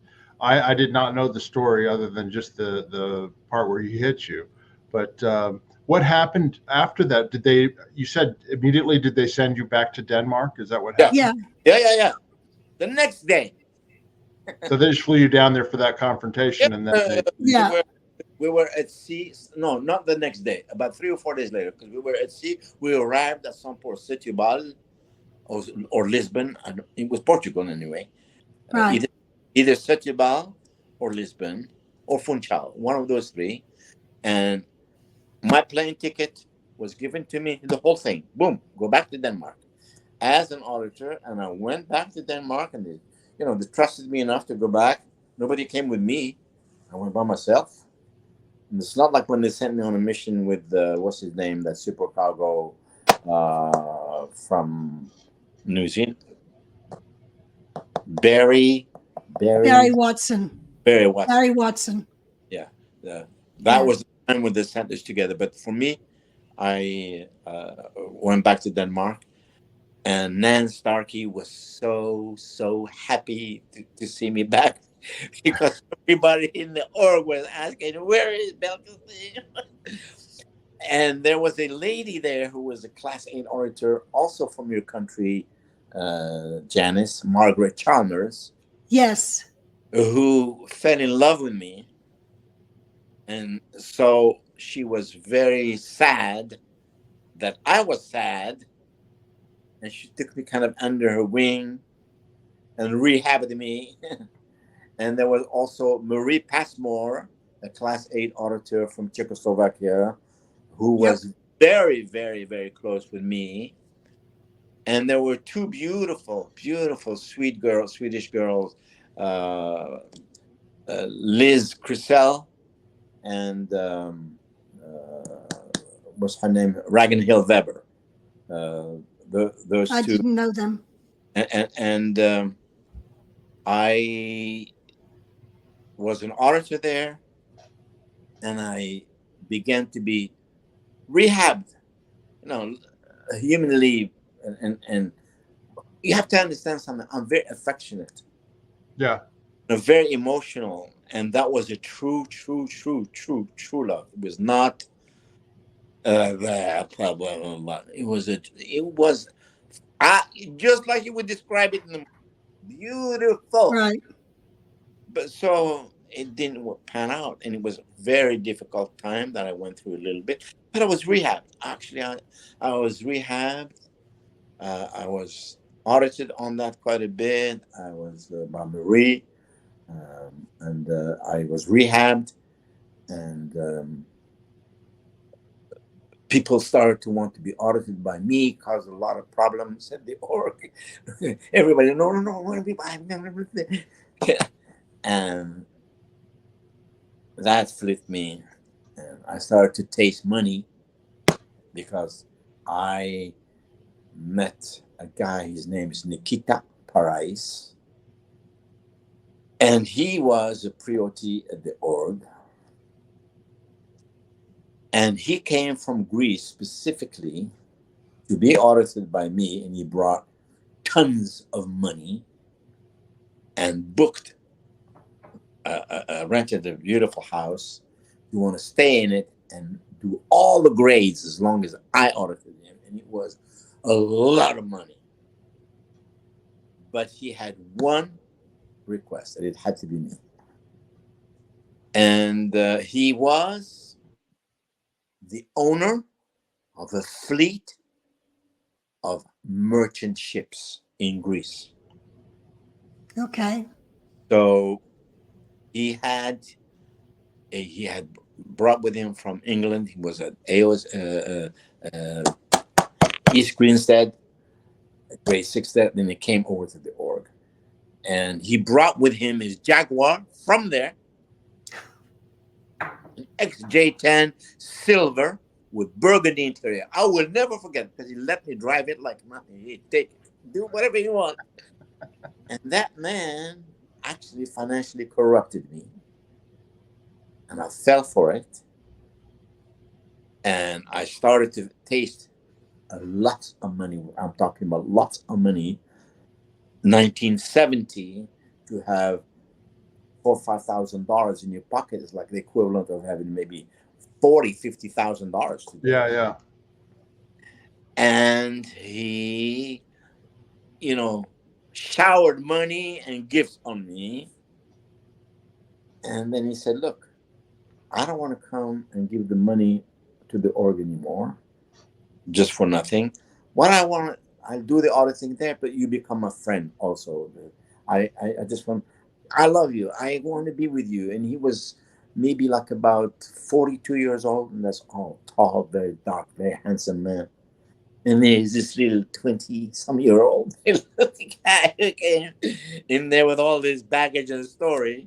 I did not know the story other than just the part where he hit you. But what happened after that? You said immediately, did they send you back to Denmark? Is that what happened? Yeah. The next day. So they just flew you down there for that confrontation, and then we were at sea. No, not the next day. About 3 or 4 days later, because we were at sea. We arrived at some port, Setúbal or Lisbon. It was Portugal anyway. Right. Either Setúbal or Lisbon or Funchal, one of those 3. And my plane ticket was given to me. The whole thing. Boom. Go back to Denmark as an auditor. And I went back to Denmark, and they trusted me enough to go back. Nobody came with me. I went by myself. And it's not like when they sent me on a mission with what's his name, that supercargo from New Zealand, Barry Watson. Yeah, that was the time when they sent us together. But for me, I went back to Denmark, and Nan Starkey was so happy to see me back, because everybody in the org was asking, where is Belkacem? And there was a lady there who was a Class 8 auditor, also from your country, Janis, Margaret Chalmers. Yes. Who fell in love with me. And so she was very sad that I was sad. And she took me kind of under her wing and rehabbed me. And there was also Marie Passmore, a Class 8 auditor from Czechoslovakia, who was very, very, very close with me. And there were 2 beautiful Swedish girls, Liz Crisell and what's her name? Ragnhild Weber. Those I 2. didn't know them. And I was an auditor there, and I began to be rehabbed, humanly, and you have to understand something. I'm very affectionate. Yeah. Very emotional, and that was a true love. It was not it was just like you would describe it in the movie. Beautiful, right? but so it didn't pan out, and it was a very difficult time that I went through a little bit. But I was rehabbed. Actually, I was rehabbed. I was audited on that quite a bit. I was by Marie, and I was rehabbed, and people started to want to be audited by me, caused a lot of problems at the org. Everybody, no, no, no, I want to be by me. And that flipped me. And I started to taste money because I met a guy, his name is Nikita Parais. And he was a pre-OT at the org. And he came from Greece specifically to be audited by me, and he brought tons of money and booked, rented a beautiful house. You want to stay in it and do all the grades as long as I audited him. And it was a lot of money. But he had one request, that it had to be me. And he was the owner of a fleet of merchant ships in Greece. Okay. So he had brought with him from England. He was at AOS, East Greenstead, grade 6. Then he came over to the org, and he brought with him his Jaguar from there, an XJ10 silver with burgundy interior. I will never forget, because he let me drive it like nothing. He'd take it, do whatever you want. And that man actually financially corrupted me. And I fell for it. And I started to taste a lot of money. I'm talking about lots of money. 1970, to have $4,000 or $5,000 in your pocket is like the equivalent of having maybe $50,000 today. Yeah. And he, showered money and gifts on me. And then he said, look, I don't want to come and give the money to the org anymore, just for nothing. What I want, I'll do the auditing there, but you become a friend also. I just want, I love you. I want to be with you. And he was maybe like about 42 years old, and that's all tall, very dark, very handsome man. And there's this little 20-some-year-old guy who came in there with all this baggage and story.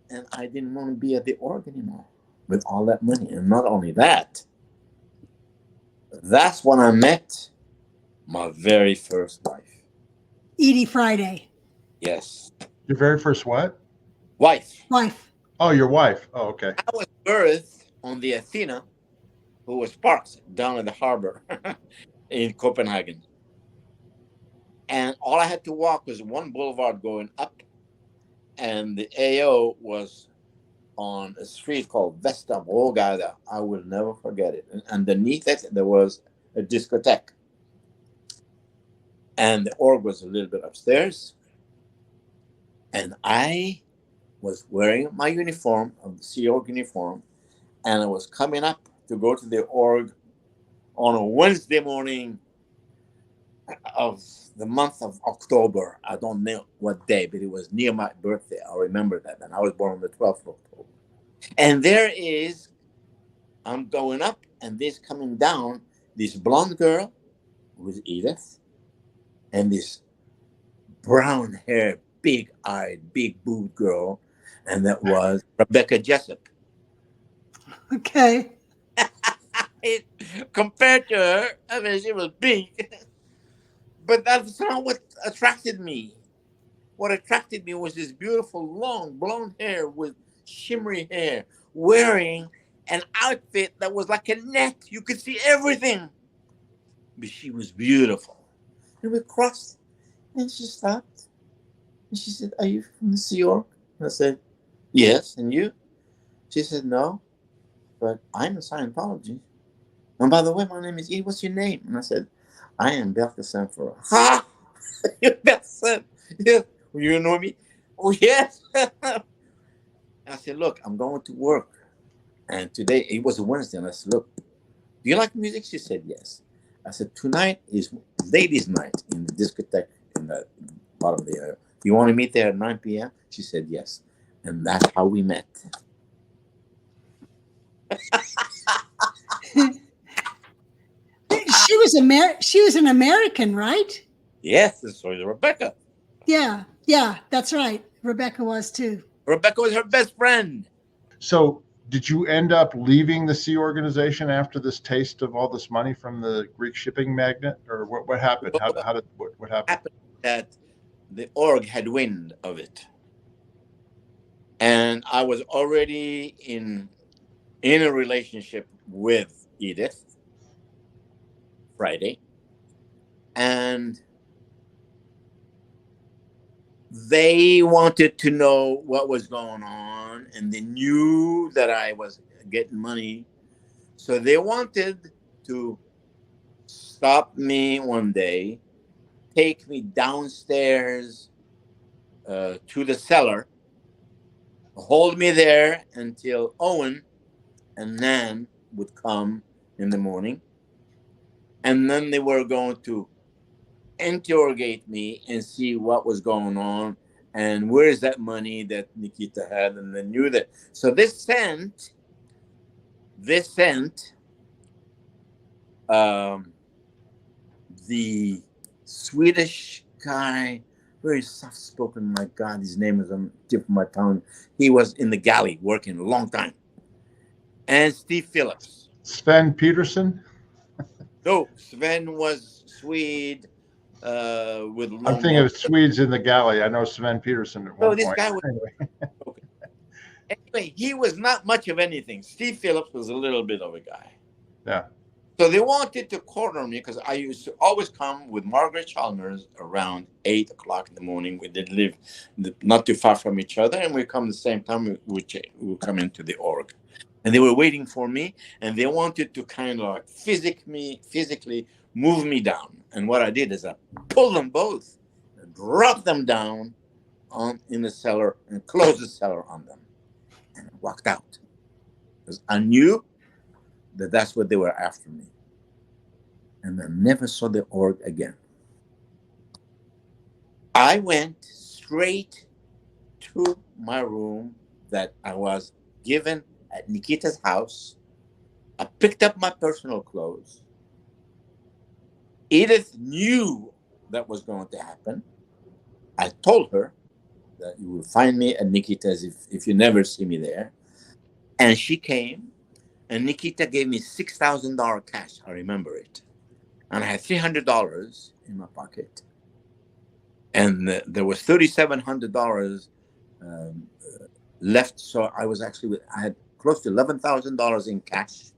And I didn't want to be at the org anymore with all that money. And not only that, that's when I met my very first wife. Edie Friday. Yes. Your very first what? Wife. Oh, your wife. Oh, okay. I was birthed on the Athena, who was parked down at the harbor in Copenhagen. And all I had to walk was one boulevard going up, and the AO was on a street called Vesterbrogade. I will never forget it. And underneath it, there was a discotheque. And the org was a little bit upstairs. And I was wearing my uniform, of the Sea Org uniform, and I was coming up to go to the org on a Wednesday morning of the month of October. I don't know what day, but it was near my birthday. I remember that. And I was born on the 12th of October. And there is, I'm going up, and this coming down, this blonde girl with Edith, and this brown hair, big-eyed, big-boobed girl, and that was Rebecca Jessup. Okay. Compared to her, I mean, she was big. But that's not what attracted me. What attracted me was this beautiful, long, blonde hair with shimmery hair, wearing an outfit that was like a net. You could see everything. But she was beautiful. And we crossed, and she stopped. And she said, are you from New York? And I said, yes. And you? She said, no, but I'm a Scientology. And by the way, my name is E. What's your name? And I said, I am Belkacem. Ha! You're Belkacem. Yes. You know me? Oh, yes. I said, look, I'm going to work. And today, it was a Wednesday. And I said, look, do you like music? She said, yes. I said, tonight is ladies' night in the discotheque in the bottom of the area. You want to meet there at 9 p.m.? She said, yes. And that's how we met. She was an American, right? Yes, so is Rebecca. Yeah, yeah, that's right. Rebecca was too. Rebecca was her best friend. So did you end up leaving the Sea Organization after this taste of all this money from the Greek shipping magnate, or what happened? How did what happened? Happened that the org had wind of it, and I was already in a relationship with Edith Friday, and they wanted to know what was going on, and they knew that I was getting money, so they wanted to stop me one day, take me downstairs to the cellar, hold me there until Owen and Nan would come in the morning, and then they were going to interrogate me and see what was going on and where's that money that Nikita had, and they knew that. So this sent the Swedish guy, very soft spoken. My God, his name is on the tip of my tongue. He was in the galley working a long time. And Steve Phillips. Sven Peterson? No, Sven was Swede with long. I'm thinking of Swedes in the galley. I know Sven Peterson at one this point. guy was. Okay. Anyway, he was not much of anything. Steve Phillips was a little bit of a guy. Yeah. So they wanted to corner me because I used to always come with Margaret Chalmers around 8 o'clock in the morning. We did live not too far from each other, and we come the same time. We come into the org, and they were waiting for me, and they wanted to kind of like physically move me down. And what I did is I pulled them both, and dropped them down in the cellar, and closed the cellar on them, and I walked out because I knew that that's what they were after me. And I never saw the org again. I went straight to my room that I was given at Nikita's house. I picked up my personal clothes. Edith knew that was going to happen. I told her that you will find me at Nikita's if you never see me there. And she came. And Nikita gave me $6,000 cash. I remember it. And I had $300 in my pocket. And there was $3,700 left. So I had close to $11,000 in cash.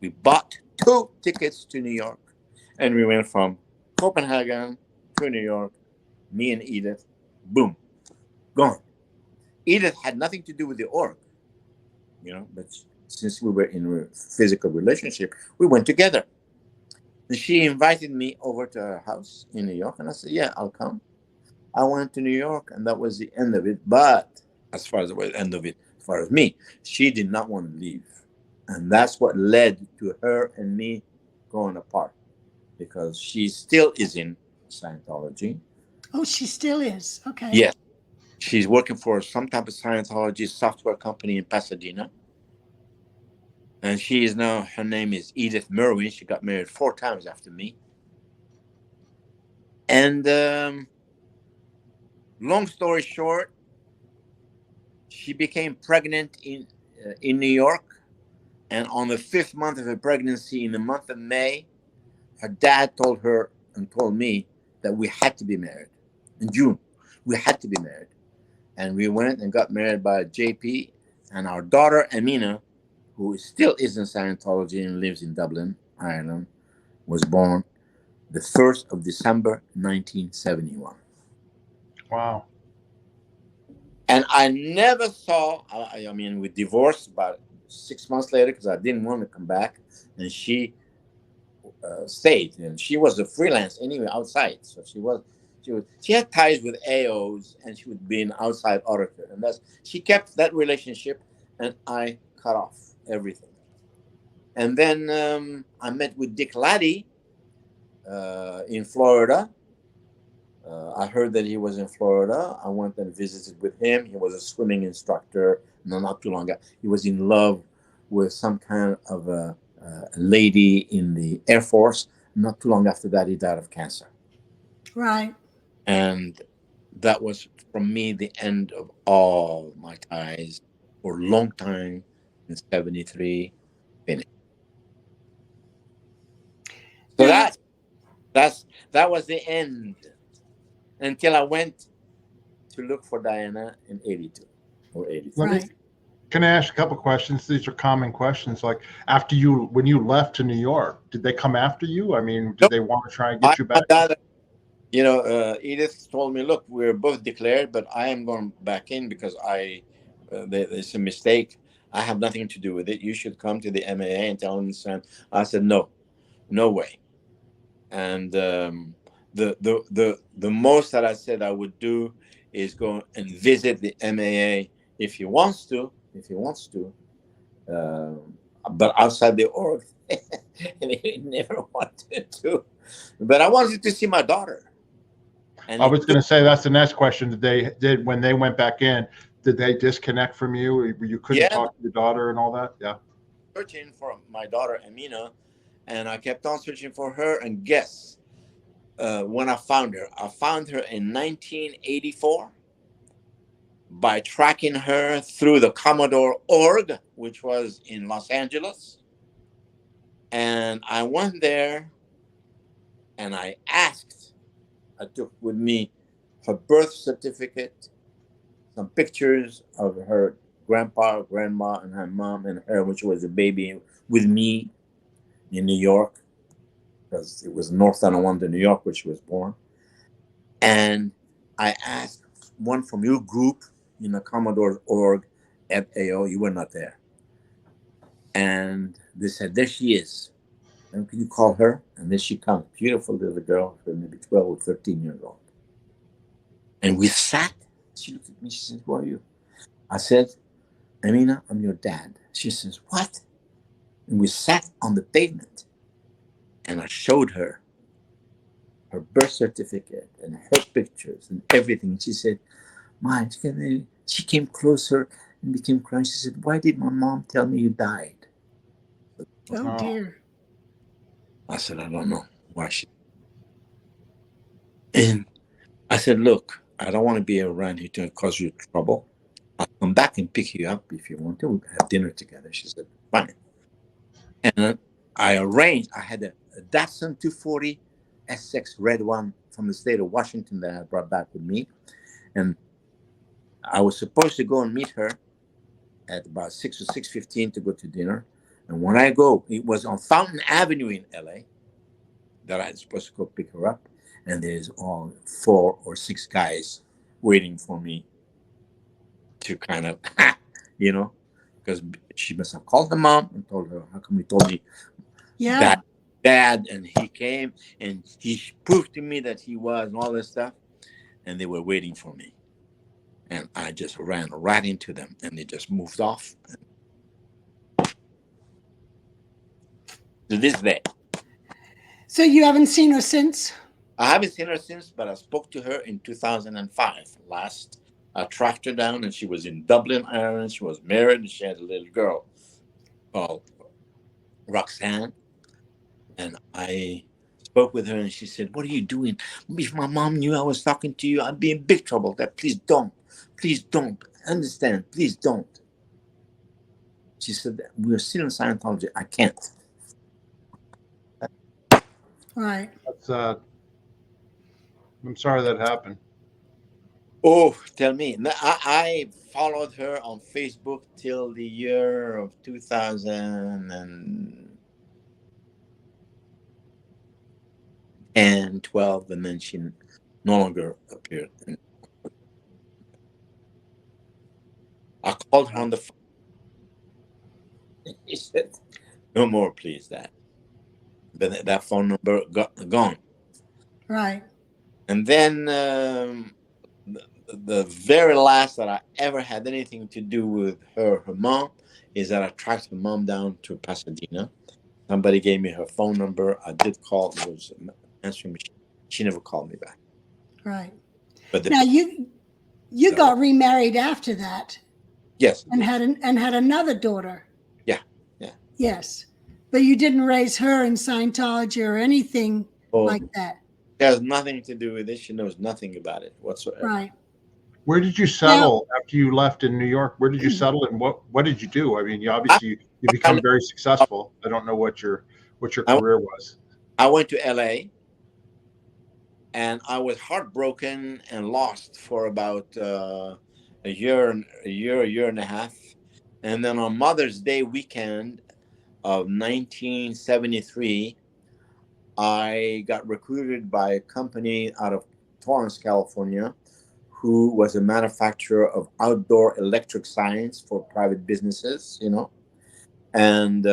We bought 2 tickets to New York. And we went from Copenhagen to New York. Me and Edith. Boom. Gone. Edith had nothing to do with the org. But since we were in a physical relationship, we went together. And she invited me over to her house in New York. And I said, yeah, I'll come. I went to New York, and that was the end of it. But as far as the end of it, as far as me, she did not want to leave. And that's what led to her and me going apart, because she still is in Scientology. Oh, she still is. Okay. Yes. She's working for some type of Scientology software company in Pasadena. And she is now, her name is Edith Merwin. She got married 4 times after me. And long story short, she became pregnant in New York. And on the 5th month of her pregnancy, in the month of May, her dad told her and told me that we had to be married. In June, we had to be married. And we went and got married by JP. And our daughter, Amina, who still is in Scientology and lives in Dublin, Ireland, was born the 1st of December, 1971. Wow. And I never saw, we divorced about 6 months later because I didn't want to come back. And she stayed. And she was a freelance anyway outside. So She had ties with AOs, and she would be an outside auditor, and she kept that relationship, and I cut off everything. And then I met with Dick Laddie in Florida. I heard that he was in Florida. I went and visited with him. He was a swimming instructor. No, not too long ago. He was in love with some kind of a lady in the Air Force. Not too long after that, he died of cancer. Right. And that was, from me, the end of all my ties for a long time. In 73, finished. So Yeah. that was the end, until I went to look for Diana in 82 or 83. Right. Can I ask a couple questions? These are common questions. Like, when you left to New York, did they come after you? I mean, did they want to try and get you back? Edith told me, look, we're both declared, but I am going back in because there's a mistake. I have nothing to do with it. You should come to the MAA and tell them. I said, no way. And the most that I said I would do is go and visit the MAA if he wants to, but outside the org. And he never wanted to. But I wanted to see my daughter. And I was going to say, that's the next question. When they went back in, did they disconnect from you? You couldn't talk to your daughter and all that? Yeah. Searching for my daughter, Amina, and I kept on searching for her. And guess when I found her? I found her in 1984 by tracking her through the Commodore org, which was in Los Angeles. And I went there and I took with me her birth certificate, some pictures of her grandpa, grandma, and her mom and her, which was a baby, with me in New York, because it was North Tonawanda, New York, where she was born. And I asked one from your group in the Commodore org at AO, you were not there. And they said, there she is. And can you call her? And then she comes, beautiful little girl, maybe 12 or 13 years old. And we sat. She looked at me, she said, who are you? I said, Amina, I'm your dad. She says, what? And we sat on the pavement. And I showed her birth certificate and her pictures and everything. She said, she came closer and became crying. She said, why did my mom tell me you died? Oh, dear. I said, I don't know why she. And I said, look, I don't want to be around here to cause you trouble. I'll come back and pick you up if you want to. We'll have dinner together. She said, fine. And I arranged, I had a Datsun 240 S6 red one from the state of Washington that I brought back with me. And I was supposed to go and meet her at about 6 or 6:15 to go to dinner. And when I go, it was on Fountain Avenue in LA that I was supposed to go pick her up. And there's all 4 or 6 guys waiting for me to kind of, because she must have called the mom and told her, how come you told me that dad? And he came and he proved to me that he was and all this stuff. And they were waiting for me. And I just ran right into them and they just moved off. To this day. So you haven't seen her since? I haven't seen her since, but I spoke to her in 2005. I tracked her down, and she was in Dublin, Ireland. She was married, and she had a little girl called Roxanne. And I spoke with her, and she said, what are you doing? If my mom knew I was talking to you, I'd be in big trouble. Please don't. Please don't. Understand. Please don't. She said, we're still in Scientology. I can't. Right. I'm sorry that happened. Oh, tell me. I followed her on Facebook till the year of 2010, 12, and then she no longer appeared. I called her on the phone. She said, no more, please, Dad. But that phone number gone. Right. And then the very last that I ever had anything to do with her mom is that I tracked her mom down to Pasadena. Somebody gave me her phone number. I did call. It was an answering machine. She never called me back. Right. But Now you got remarried after that. Yes. And had another daughter. Yeah. Yes. But you didn't raise her in Scientology or anything like that. It has nothing to do with it. She knows nothing about it whatsoever. Right. Where did you settle after you left in New York? Where did you settle, and what did you do? I mean, you obviously you become very successful. I don't know what your career was. I went to LA, and I was heartbroken and lost for about a year and a half. And then on Mother's Day weekend of 1973, I got recruited by a company out of Torrance, California, who was a manufacturer of outdoor electric science for private businesses, and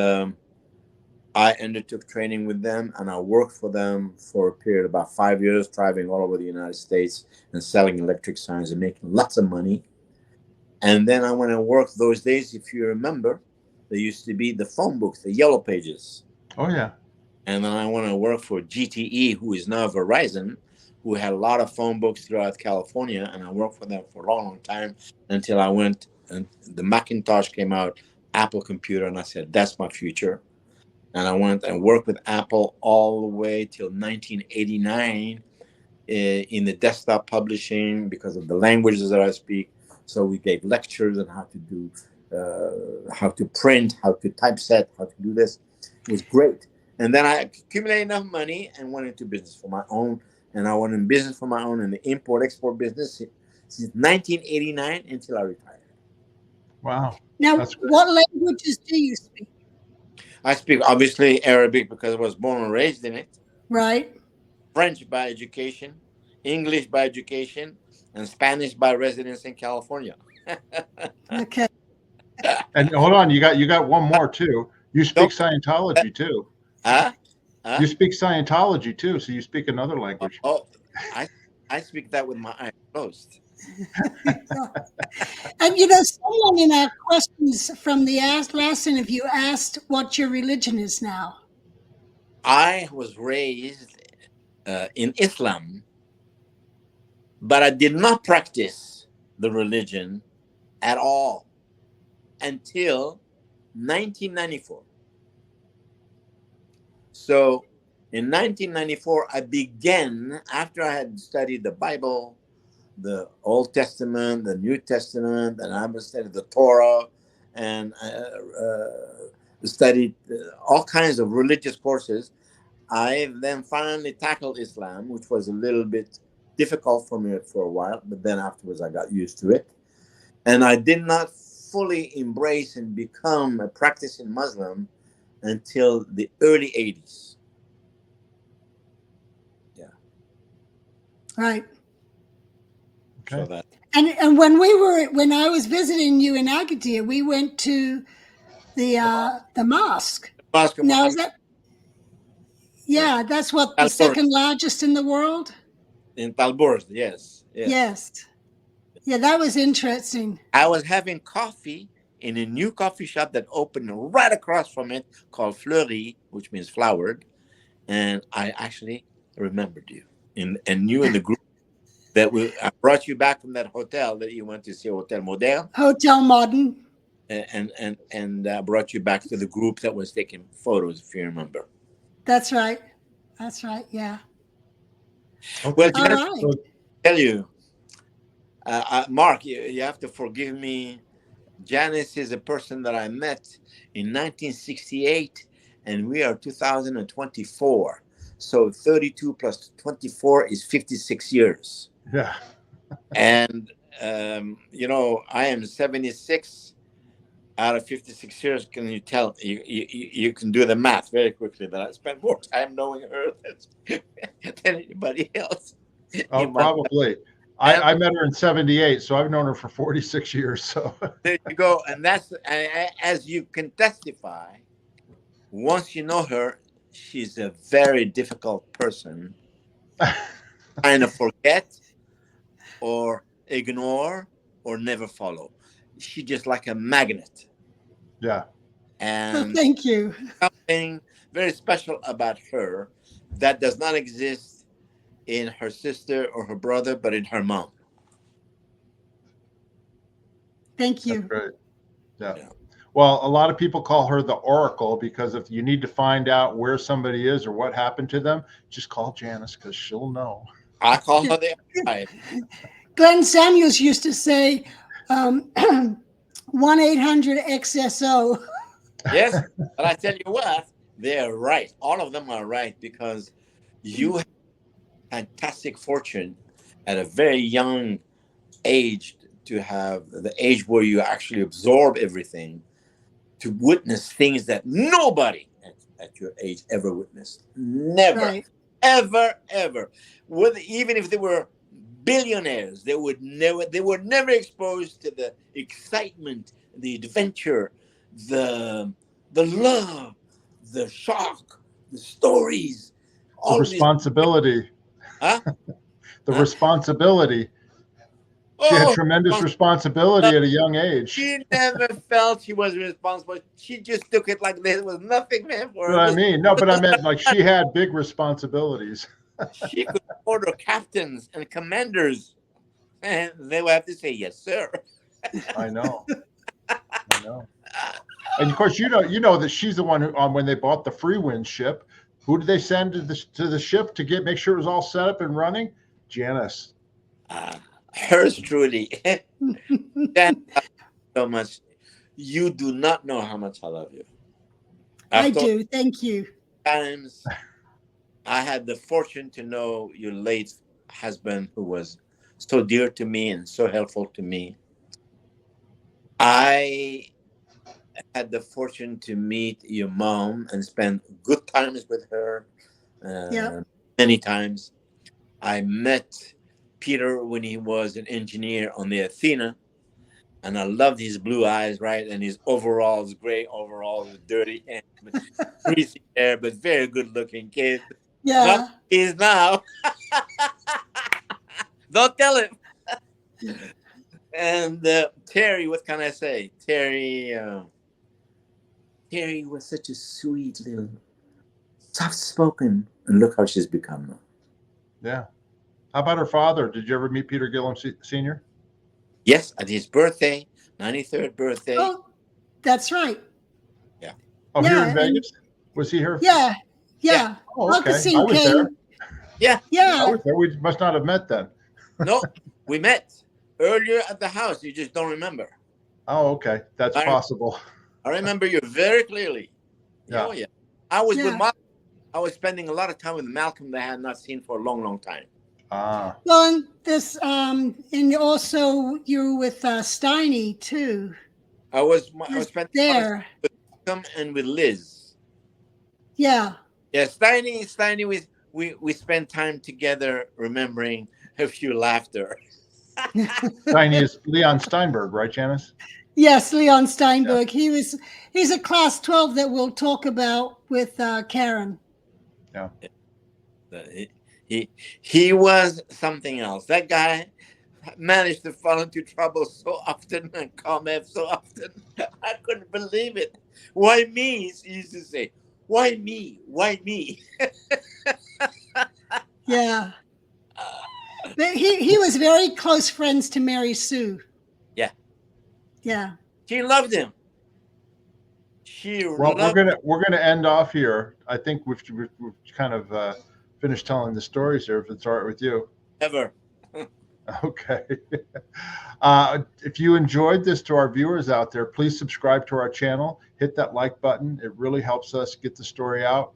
I undertook training with them, and I worked for them for a period of about 5 years, traveling all over the United States and selling electric science and making lots of money. And then I went and worked those days. If you remember, there used to be the phone books, the yellow pages. Oh, yeah. And then I went and worked for GTE, who is now Verizon, who had a lot of phone books throughout California. And I worked for them for a long, long time until I went and the Macintosh came out, Apple computer. And I said, that's my future. And I went and worked with Apple all the way till 1989 in the desktop publishing because of the languages that I speak. So we gave lectures on how to do, how to print, how to typeset, how to do this. It was great. And then I accumulated enough money and went into business for my own. And I went in business for my own in the import-export business since 1989 until I retired. Wow. Now, what languages do you speak? I speak, obviously, Arabic because I was born and raised in it. Right. French by education, English by education, and Spanish by residence in California. Okay. And hold on, you got one more too. You speak Scientology too. You speak Scientology too, so you speak another language. Oh, I speak that with my eyes closed. And someone in our questions from the last interview asked what your religion is now. I was raised in Islam, but I did not practice the religion at all until 1994. So in 1994, I began, after I had studied the Bible, the Old Testament, the New Testament, and I studied the Torah, and studied all kinds of religious courses. I then finally tackled Islam, which was a little bit difficult for me for a while, but then afterwards I got used to it. And I did not fully embrace and become a practicing Muslim until the early 80s. Yeah. Right. Okay. So that. And when I was visiting you in Agadir, we went to the mosque. Now is that? Yeah, that's what the second largest in the world. In Talbourg, yes. Yes. Yeah, that was interesting. I was having coffee in a new coffee shop that opened right across from it called Fleury, which means flowered. And I actually remembered you and you in the group that I brought you back from that hotel that you went to see, Hotel Moderne. Hotel Modern. And brought you back to the group that was taking photos, if you remember. That's right. That's right. Yeah. Okay. Well, all right. I'll tell you, Mark, you have to forgive me. Janis is a person that I met in 1968, and we are 2024. So 32 plus 24 is 56 years. Yeah. And, I am 76 out of 56 years. Can you tell? You can do the math very quickly that I spent more time knowing her than anybody else. Oh, probably. I met her in 78, so I've known her for 46 years. So there you go. And that's, as you can testify, once you know her, she's a very difficult person. kind of forget or ignore or never follow. She's just like a magnet. Yeah. Well, And thank you. something very special about her that does not exist in her sister or her brother, but in her mom. Thank That's you. great. Yeah. Yeah. Well, a lot of people call her the Oracle because if you need to find out where somebody is or what happened to them, just call Janis because she'll know. I call her the archive. Glenn Samuels used to say 1-800-XSO. Yes, but I tell you what, they're right. All of them are right because you have fantastic fortune at a very young age to have the age where you actually absorb everything, to witness things that nobody at your age ever witnessed. Never, Right. ever. Even if they were billionaires, they were never exposed to the excitement, the adventure, the love, the shock, the stories, The all of these. responsibility. Huh? The Huh? responsibility. She had Oh, tremendous responsibility at a young age. she never felt she was responsible. She just took it like there was nothing, man, for You her. know what I mean? No, but I meant like she had big responsibilities. She could order captains and commanders, and they would have to say, yes, sir. I know. I know. And of course, you know that she's the one who, when they bought the Freewind ship, who did they send to the ship to make sure it was all set up and running? Janis. Hers truly. Thank you so much. You do not know how much I love you. I do. Thank you. Times I had the fortune to know your late husband, who was so dear to me and so helpful to me. I had the fortune to meet your mom and spend good times with her Yep. many times. I met Peter when he was an engineer on the Athena, and I loved his blue eyes, right? And his overalls, gray overalls with dirty hands, with greasy hair, but very good looking kid. Yeah. Not he is now. Don't tell him. And Terry, what can I say? Terry was such a sweet little, soft-spoken, and look how she's become now. Yeah. How about her father? Did you ever meet Peter Gillham Sr.? Yes, at his birthday, 93rd birthday. Oh, that's right. Yeah. Oh, Yeah, here in and- Vegas? Was he here? Yeah. Yeah. Oh, okay. Belkacem I was came. there. Yeah. I Yeah. was there. We must not have met then. No, we met earlier at the house. You just don't remember. Oh, okay. That's possible. I remember you very clearly. Yeah. Oh, yeah. I was with Yeah. Malcolm. I was spending a lot of time with Malcolm that I had not seen for a long, long time. Ah. Well, and this, and also you with Steiny too. I was spending a lot of There. time with Malcolm and with Liz. Yeah. Yeah, Steiny, we spent time together remembering a few laughter. Steiny is Leon Steinberg, right, Janis? Yes, Leon Steinberg. Yeah. He's a class 12 that we'll talk about with Karen. Yeah. He was something else. That guy managed to fall into trouble so often and come up so often. I couldn't believe it. Why me? He used to say, why me? Why me? Yeah. He was very close friends to Mary Sue. Yeah. Yeah. She loved him. Well, we're gonna end off here. I think we've kind of finished telling the stories here. If it's all right with you. Ever. Okay. If you enjoyed this, to our viewers out there, please subscribe to our channel. Hit that like button. It really helps us get the story out.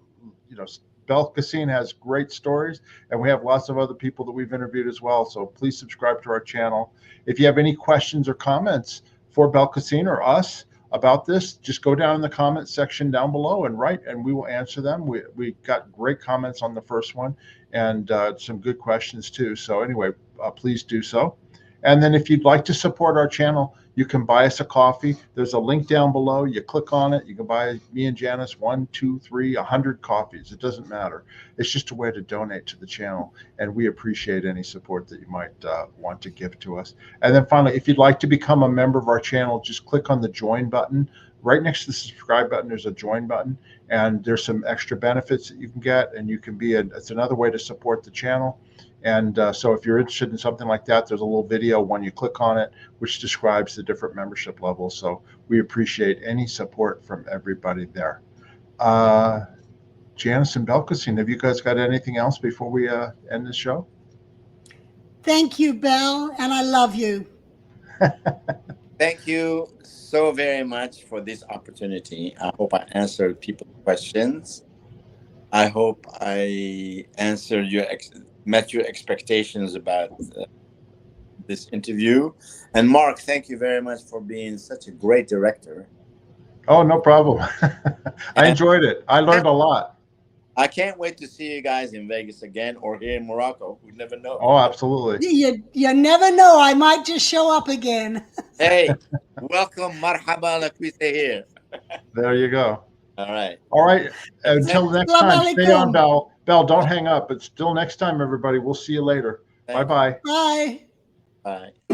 You know, Belkacem has great stories, and we have lots of other people that we've interviewed as well. So please subscribe to our channel. If you have any questions or comments for Belkacem or us about this, just go down in the comment section down below and write, and we will answer them. We got great comments on the first one, and some good questions too. So anyway, please do so. And then if you'd like to support our channel, you can buy us a coffee. There's a link down below. You click on it. You can buy me and Janis 1, 2, 3, 100 coffees. It doesn't matter. It's just a way to donate to the channel. And we appreciate any support that you might want to give to us. And then finally, if you'd like to become a member of our channel, just click on the join button. Right next to the subscribe button, there's a join button. And there's some extra benefits that you can get. And you can be it's another way to support the channel. And so if you're interested in something like that, there's a little video when you click on it, which describes the different membership levels. So we appreciate any support from everybody there. Janis and Belkacem, have you guys got anything else before we end the show? Thank you, Bel, and I love you. Thank you so very much for this opportunity. I hope I answered people's questions. I hope I answered met your expectations about this interview. And Mark, thank you very much for being such a great director. Oh, no problem. I enjoyed it. I learned a lot. I can't wait to see you guys in Vegas again or here in Morocco. We never know. Oh, absolutely. You never know. I might just show up again. Hey, welcome. Marhaba, like we say here. There you go. All right. All right. Until next time, stay on, Bel. Bel, don't hang up. But still next time, everybody. We'll see you later. Bye-bye. Bye. Bye.